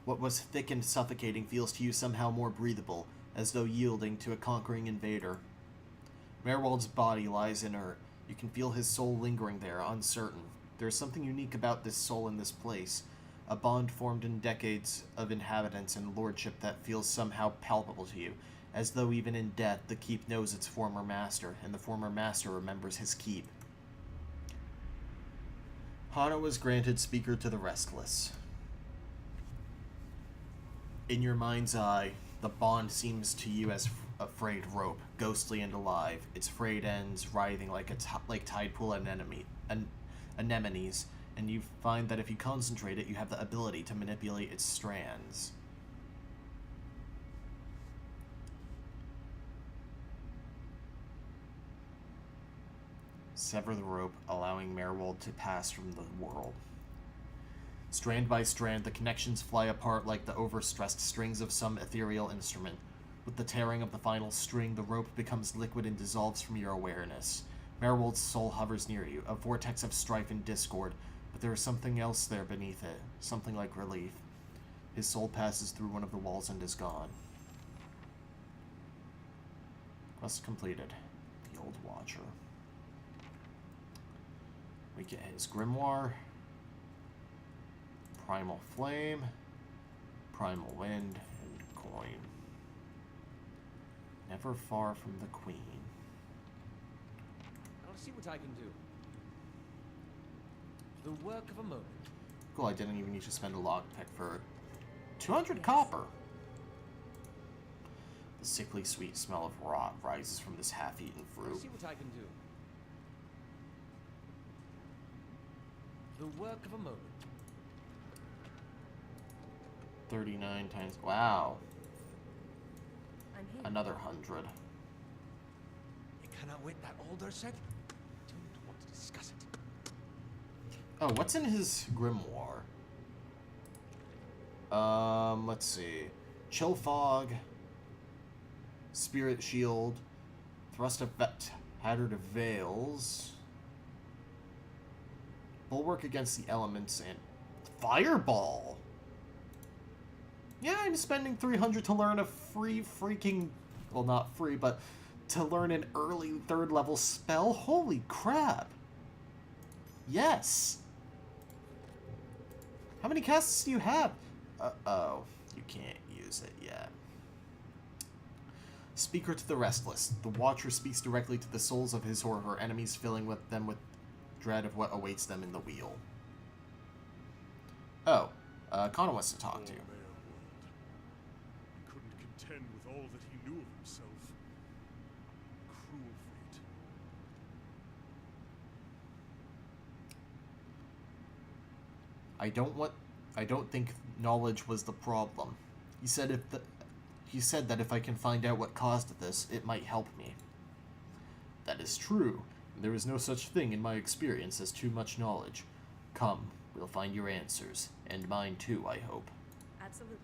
What was thick and suffocating feels to you somehow more breathable, as though yielding to a conquering invader. Maerwald's body lies inert. You can feel his soul lingering there, uncertain. There's something unique about this soul in this place, a bond formed in decades of inhabitants and lordship that feels somehow palpable to you, as though even in death the keep knows its former master, and the former master remembers his keep. Hana was granted Speaker to the Restless. In your mind's eye, the bond seems to you as a frayed rope, ghostly and alive, its frayed ends writhing like tide pool anemones, and you find that if you concentrate it, you have the ability to manipulate its strands. Sever the rope, allowing Maerwald to pass from the world. Strand by strand, the connections fly apart like the overstressed strings of some ethereal instrument. With the tearing of the final string, the rope becomes liquid and dissolves from your awareness. Maerwald's soul hovers near you, a vortex of strife and discord, but there is something else there beneath it, something like relief. His soul passes through one of the walls and is gone. Quest completed. The Old Watcher. We get his Grimoire, Primal Flame, Primal Wind, and Coin. Never far from the Queen. I'll see what I can do. The work of a moment. Cool, I didn't even need to spend a lockpick for it. 200 copper! The sickly sweet smell of rot rises from this half-eaten I'll fruit. see what I can do. The work of a moment. 39 times... Wow. I'm here. Another 100. You cannot wait that older said? Don't want to discuss it. Oh, what's in his grimoire? Let's see. Chill Fog, Spirit Shield, Thrust of Tattered Veils, Bulwark against the Elements, and Fireball! Yeah, I'm spending 300 to learn a free freaking... Well, not free, but to learn an early 3rd level spell? Holy crap! Yes! How many casts do you have? Uh-oh. You can't use it yet. Speaker to the Restless. The Watcher speaks directly to the souls of his or her enemies, filling them with dread of what awaits them in the wheel. Oh. Connor wants to talk to you. Poor Maerwald. He couldn't contend with all that he knew of himself. Cruel fate. I don't think knowledge was the problem. He said that if I can find out what caused this, it might help me. That is true. There is no such thing in my experience as too much knowledge. Come, we'll find your answers. And mine too, I hope. Absolutely.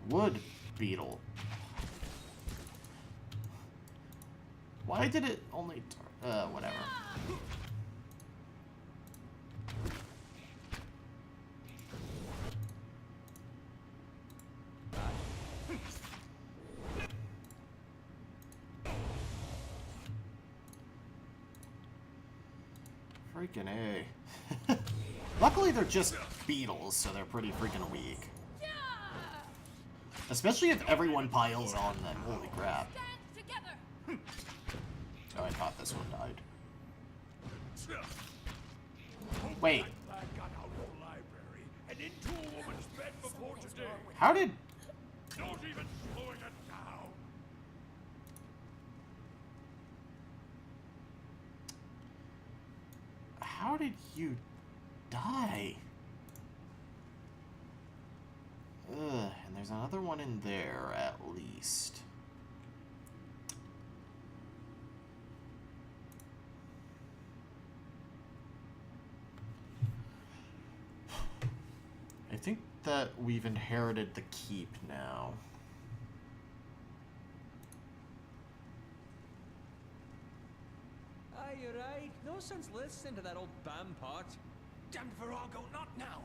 Wood beetle. Why did it only... whatever. Freaking A. Luckily, they're just beetles, so they're pretty freaking weak. Especially if everyone piles on them. Holy crap. Oh, I thought this one died. Wait. I got out of the library and into a woman's bed before today. How did... Don't even slowing it down. How did you die? Ugh, and there's another one in there, at least. I think that we've inherited the keep now. Aye, you're right. No sense listening to that old bam part. Damned Virago, not now!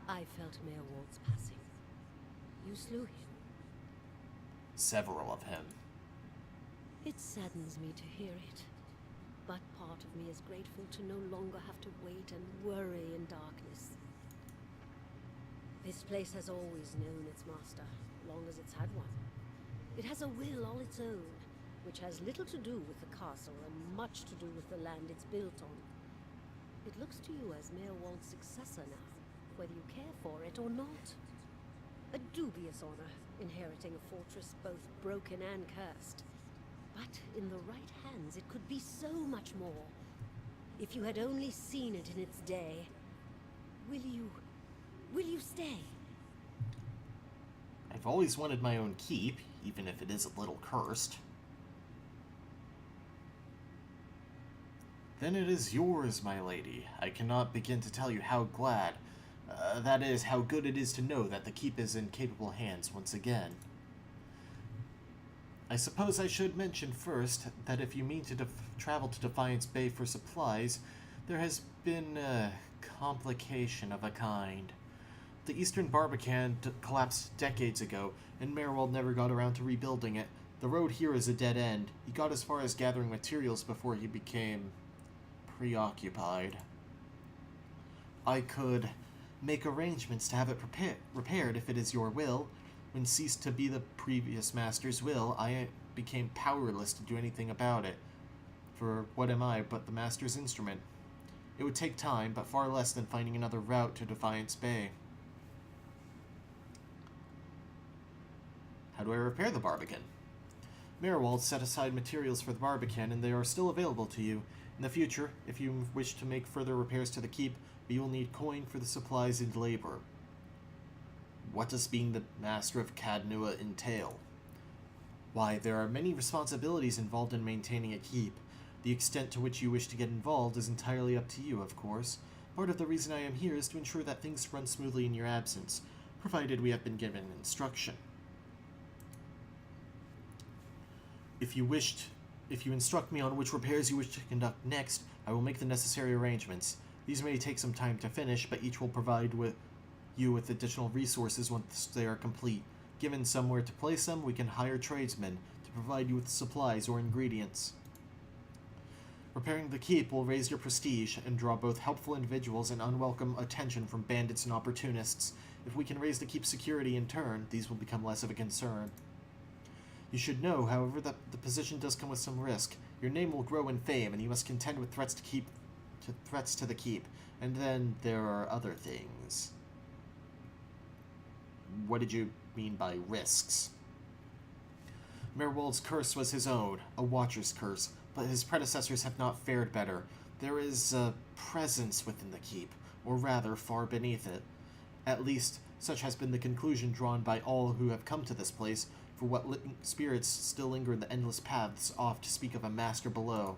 I felt Maerwald's passing. You slew him. Several of him. It saddens me to hear it. But part of me is grateful to no longer have to wait and worry in darkness. This place has always known its master, long as it's had one. It has a will all its own, which has little to do with the castle and much to do with the land it's built on. It looks to you as Maerwald's successor now, whether you care for it or not. A dubious honor, inheriting a fortress both broken and cursed. But in the right hands, it could be so much more. If you had only seen it in its day. Will you stay? I've always wanted my own keep, even if it is a little cursed. Then it is yours, my lady. I cannot begin to tell you how glad, that is, how good it is to know that the keep is in capable hands once again. I suppose I should mention first that if you mean to travel to Defiance Bay for supplies, there has been a complication of a kind. The Eastern Barbican collapsed decades ago, and Maerwald never got around to rebuilding it. The road here is a dead end. He got as far as gathering materials before he became preoccupied. I could make arrangements to have it repaired if it is your will. When ceased to be the previous master's will, I became powerless to do anything about it. For what am I but the master's instrument? It would take time, but far less than finding another route to Defiance Bay. How do I repair the Barbican? Maerwald set aside materials for the Barbican, and they are still available to you. In the future, if you wish to make further repairs to the keep, you will need coin for the supplies and labor. What does being the master of Caed Nua entail? Why, there are many responsibilities involved in maintaining a keep. The extent to which you wish to get involved is entirely up to you, of course. Part of the reason I am here is to ensure that things run smoothly in your absence, provided we have been given instruction. If you instruct me on which repairs you wish to conduct next, I will make the necessary arrangements. These may take some time to finish, but each will provide you with additional resources once they are complete. Given somewhere to place them, we can hire tradesmen to provide you with supplies or ingredients. Repairing the keep will raise your prestige and draw both helpful individuals and unwelcome attention from bandits and opportunists. If we can raise the keep's security in turn, these will become less of a concern. You should know, however, that the position does come with some risk. Your name will grow in fame, and you must contend with threats to the keep. And then there are other things. What did you mean by risks? Maerwald's curse was his own, a Watcher's curse, but his predecessors have not fared better. There is a presence within the keep, or rather, far beneath it. At least, such has been the conclusion drawn by all who have come to this place, for what spirits still linger in the endless paths, oft speak of a master below.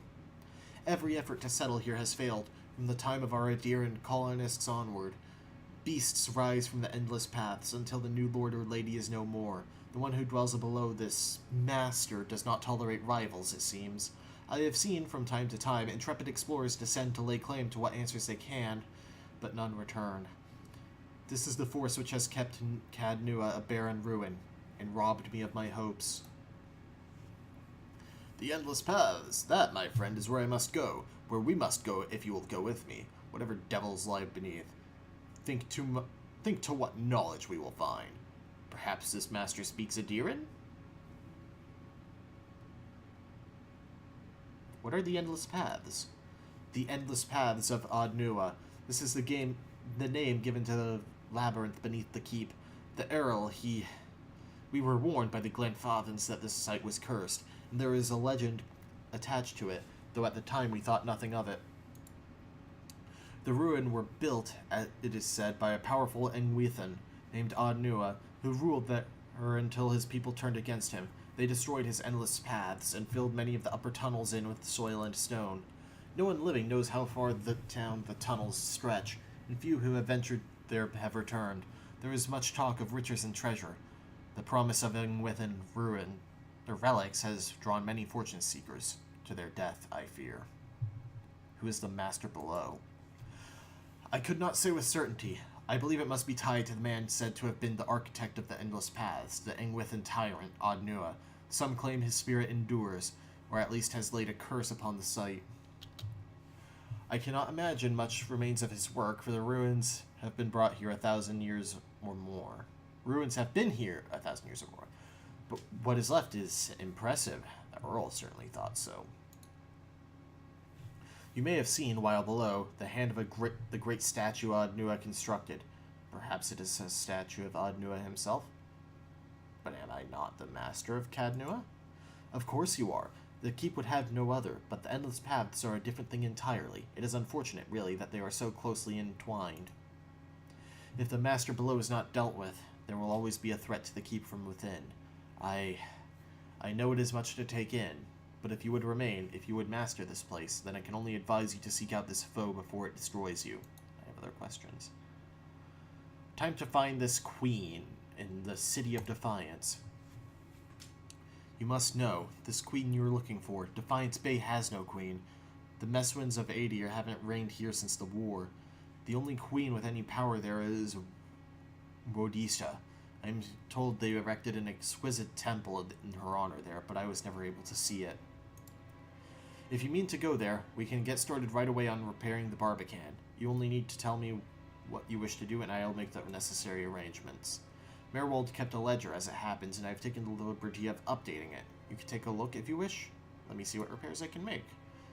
Every effort to settle here has failed, from the time of our adherent colonists onward. Beasts rise from the endless paths until the new lord or lady is no more. The one who dwells below this master does not tolerate rivals, it seems. I have seen, from time to time, intrepid explorers descend to lay claim to what answers they can, but none return. This is the force which has kept Caed Nua a barren ruin, and robbed me of my hopes. The endless paths, that, my friend, is where I must go, where we must go if you will go with me, whatever devils lie beneath. Think to what knowledge we will find. Perhaps this master speaks Adiran? What are the endless paths? The endless paths of Caed Nua. This is the name given to the labyrinth beneath the keep. The Earl, We were warned by the Glenfathans that this site was cursed, and there is a legend attached to it, though at the time we thought nothing of it. The ruin were built, as it is said, by a powerful Engwithan named Caed Nua, who ruled her until his people turned against him. They destroyed his endless paths and filled many of the upper tunnels in with soil and stone. No one living knows how far the tunnels stretch, and few who have ventured there have returned. There is much talk of riches and treasure. The promise of Engwithan ruin, their relics, has drawn many fortune seekers to their death, I fear. Who is the master below? I could not say with certainty. I believe it must be tied to the man said to have been the architect of the endless paths, the Engwithan tyrant, Caed Nua. Some claim his spirit endures, or at least has laid a curse upon the site. I cannot imagine much remains of his work, for the ruins have been brought here 1,000 years or more. Ruins have been here 1,000 years or more, but what is left is impressive. The Earl certainly thought so. You may have seen, while below, the hand of the great statue Caed Nua constructed. Perhaps it is a statue of Caed Nua himself? But am I not the master of Caed Nua? Of course you are. The keep would have no other, but the endless paths are a different thing entirely. It is unfortunate, really, that they are so closely entwined. If the master below is not dealt with, there will always be a threat to the keep from within. I know it is much to take in, but if you would remain, if you would master this place, then I can only advise you to seek out this foe before it destroys you. I have other questions. Time to find this queen in the City of Defiance. You must know, this queen you are looking for, Defiance Bay has no queen. The Meswins of Adir haven't reigned here since the war. The only queen with any power there is Wodista, I'm told they erected an exquisite temple in her honor there, but I was never able to see it. If you mean to go there, we can get started right away on repairing the Barbican. You only need to tell me what you wish to do, and I'll make the necessary arrangements. Maerwald kept a ledger as it happens, and I've taken the liberty of updating it. You can take a look if you wish. Let me see what repairs I can make.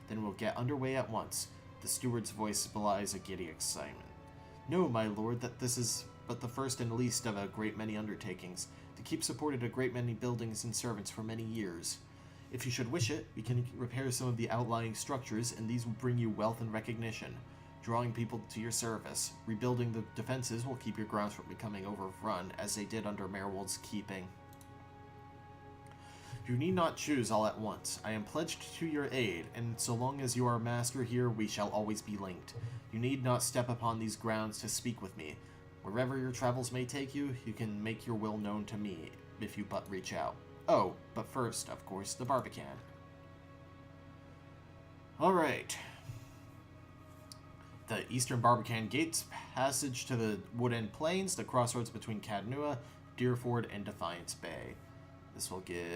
Then we'll get underway at once. The steward's voice belies a giddy excitement. No, my lord, that this is but the first and least of a great many undertakings. To keep supported a great many buildings and servants for many years. If you should wish it, we can repair some of the outlying structures, and these will bring you wealth and recognition, drawing people to your service. Rebuilding the defenses will keep your grounds from becoming overrun, as they did under Maerwald's keeping. You need not choose all at once. I am pledged to your aid, and so long as you are master here, we shall always be linked. You need not step upon these grounds to speak with me. Wherever your travels may take you, you can make your will known to me, if you but reach out. Oh, but first, of course, the Barbican. Alright. The Eastern Barbican gates passage to the Woodend Plains, the crossroads between Caed Nua, Deerford, and Defiance Bay. This will give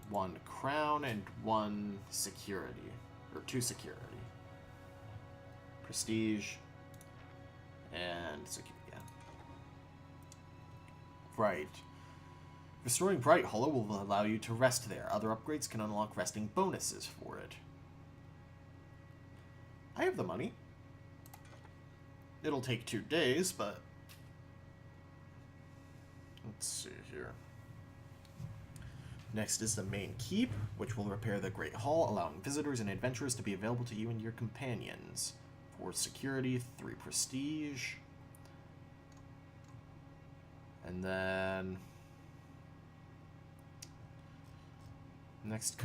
1 crown and 1 security. Or 2 security. Prestige. And security, yeah. Right. Restoring Bright Hollow will allow you to rest there. Other upgrades can unlock resting bonuses for it. I have the money. It'll take 2 days, but... let's see here. Next is the main keep, which will repair the Great Hall, allowing visitors and adventurers to be available to you and your companions. 4 security, 3 prestige. And then... next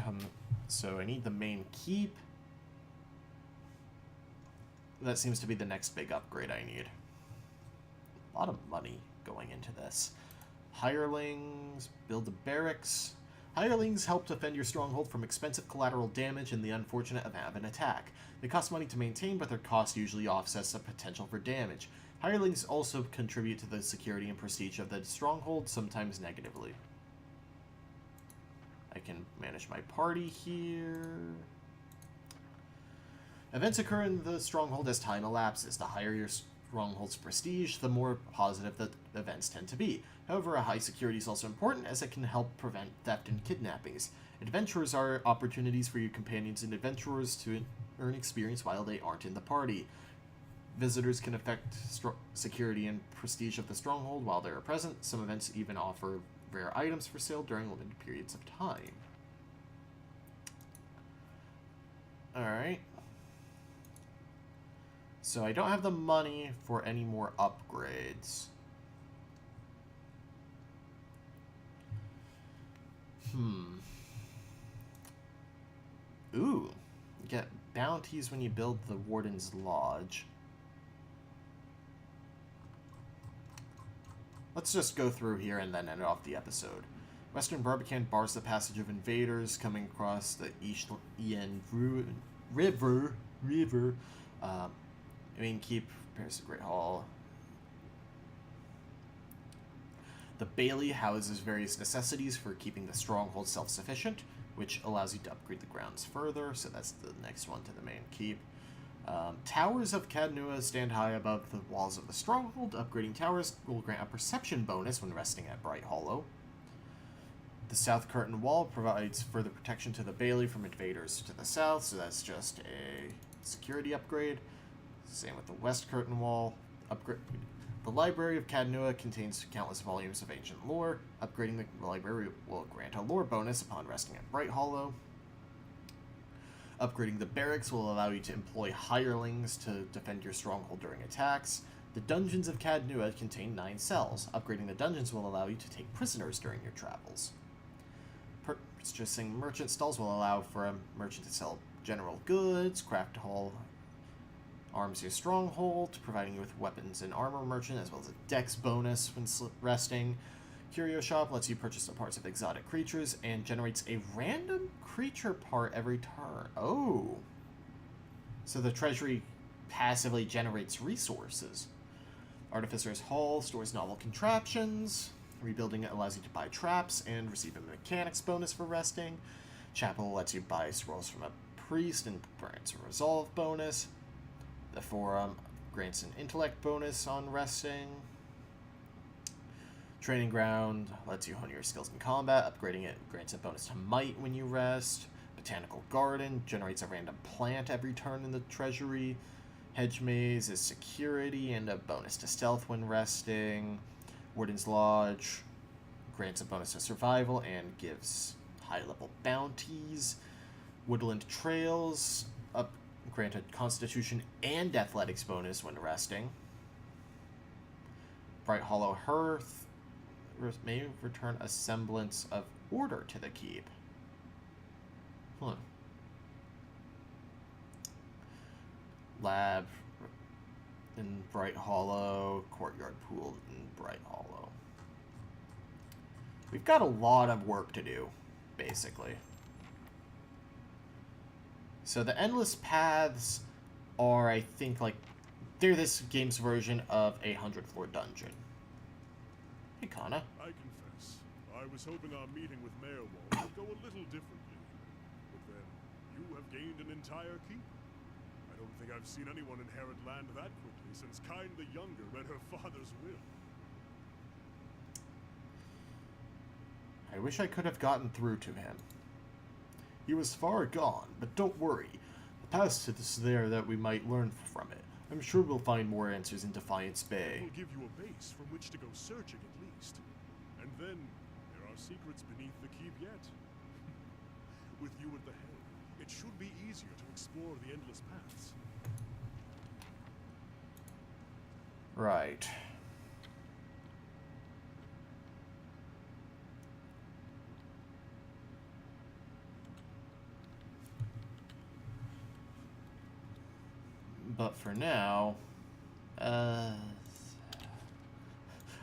so I need the main keep. That seems to be the next big upgrade I need. A lot of money going into this. Hirelings, build the barracks. Hirelings help defend your stronghold from expensive collateral damage and the unfortunate event of an attack. They cost money to maintain, but their cost usually offsets the potential for damage. Hirelings also contribute to the security and prestige of the stronghold, sometimes negatively. I can manage my party here. Events occur in the stronghold as time elapses. The higher your stronghold's prestige, the more positive the events tend to be. However, a high security is also important, as it can help prevent theft and kidnappings. Adventures are opportunities for your companions and adventurers to earn experience while they aren't in the party. Visitors can affect security and prestige of the stronghold while they are present. Some events even offer rare items for sale during limited periods of time. Alright. So I don't have the money for any more upgrades. Ooh. You get bounties when you build the Warden's Lodge. Let's just go through here and then end off the episode. Western Barbican bars the passage of invaders coming across the Eastern River. Main keep repairs the Great Hall. The Bailey houses various necessities for keeping the stronghold self-sufficient, which allows you to upgrade the grounds further, so that's the next one to the main keep. Towers of Caed Nua stand high above the walls of the stronghold. Upgrading towers will grant a perception bonus when resting at Bright Hollow. The South Curtain Wall provides further protection to the Bailey from invaders to the south, so that's just a security upgrade. Same with the West Curtain Wall. The Library of Caed Nua contains countless volumes of ancient lore. Upgrading the library will grant a lore bonus upon resting at Bright Hollow. Upgrading the barracks will allow you to employ hirelings to defend your stronghold during attacks. The dungeons of Caed Nua contain 9 cells. Upgrading the dungeons will allow you to take prisoners during your travels. Purchasing merchant stalls will allow for a merchant to sell general goods. Craft Hall arms your stronghold, providing you with weapons and armor merchant, as well as a dex bonus when resting. Curio Shop lets you purchase the parts of exotic creatures and generates a random creature part every turn. Oh. So the treasury passively generates resources. Artificer's Hall stores novel contraptions. Rebuilding it allows you to buy traps and receive a mechanics bonus for resting. Chapel lets you buy scrolls from a priest and grants a resolve bonus. The Forum grants an intellect bonus on resting. Training Ground lets you hone your skills in combat. Upgrading it grants a bonus to might when you rest. Botanical Garden generates a random plant every turn in the treasury. Hedge Maze is security and a bonus to stealth when resting. Warden's Lodge grants a bonus to survival and gives high-level bounties. Woodland Trails granted Constitution and Athletics bonus when resting. Bright Hollow Hearth may return a semblance of order to the keep. Lab in Bright Hollow, Courtyard Pool in Bright Hollow. We've got a lot of work to do, basically. So the Endless Paths are, I think, like, they're this game's version of a 100th floor dungeon. Hey, Kana. I confess, I was hoping our meeting with Maerwald would go a little differently. But then, you have gained an entire keep. I don't think I've seen anyone inherit land that quickly since Caed the Younger read her father's will. I wish I could have gotten through to him. He was far gone, but don't worry. The past is there that we might learn from it. I'm sure we'll find more answers in Defiance Bay. It will give you a base from which to go searching at least. And then, there are secrets beneath the keep yet. With you at the helm, it should be easier to explore the Endless Paths. Right. But for now, I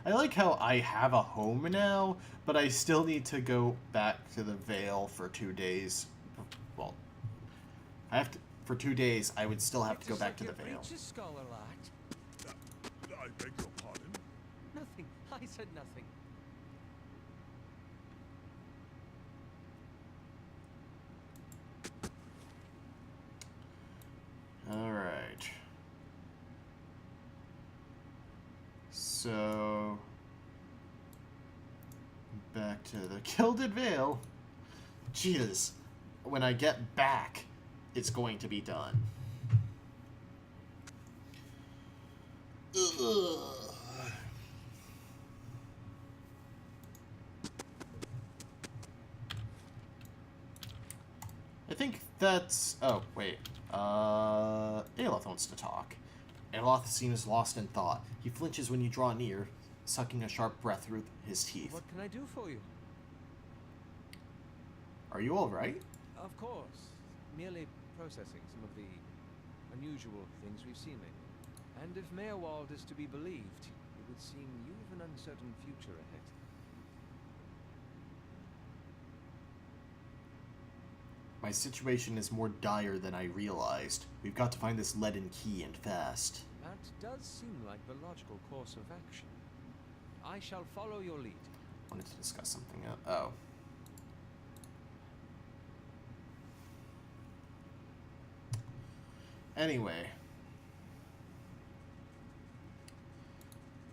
like how I have a home now, but I still need to go back to the Vale for 2 days. Well, I have to, for 2 days, I would still have to go back to the Vale. Scholar lad. I beg your pardon? Nothing. I said nothing. Alright. So, back to the Gilded Vale. Jesus, when I get back, it's going to be done. Ugh. I think that's... Oh, wait. Aloth wants to talk. Aloth seems lost in thought. He flinches when you draw near, sucking a sharp breath through his teeth. What can I do for you? Are you alright? Of course. Merely processing some of the unusual things we've seen lately. And if Maerwald is to be believed, it would seem you have an uncertain future ahead. My situation is more dire than I realized. We've got to find this leaden key and fast. That does seem like the logical course of action. I shall follow your lead. I wanted to discuss something else. Oh. Anyway.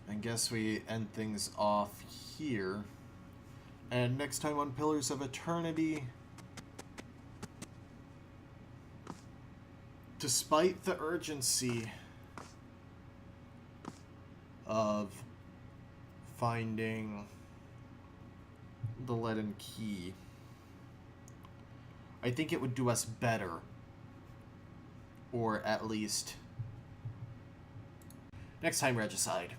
I guess we end things off here. And next time on Pillars of Eternity... Despite the urgency of finding the leaden key, I think it would do us better, or at least next time Regicide.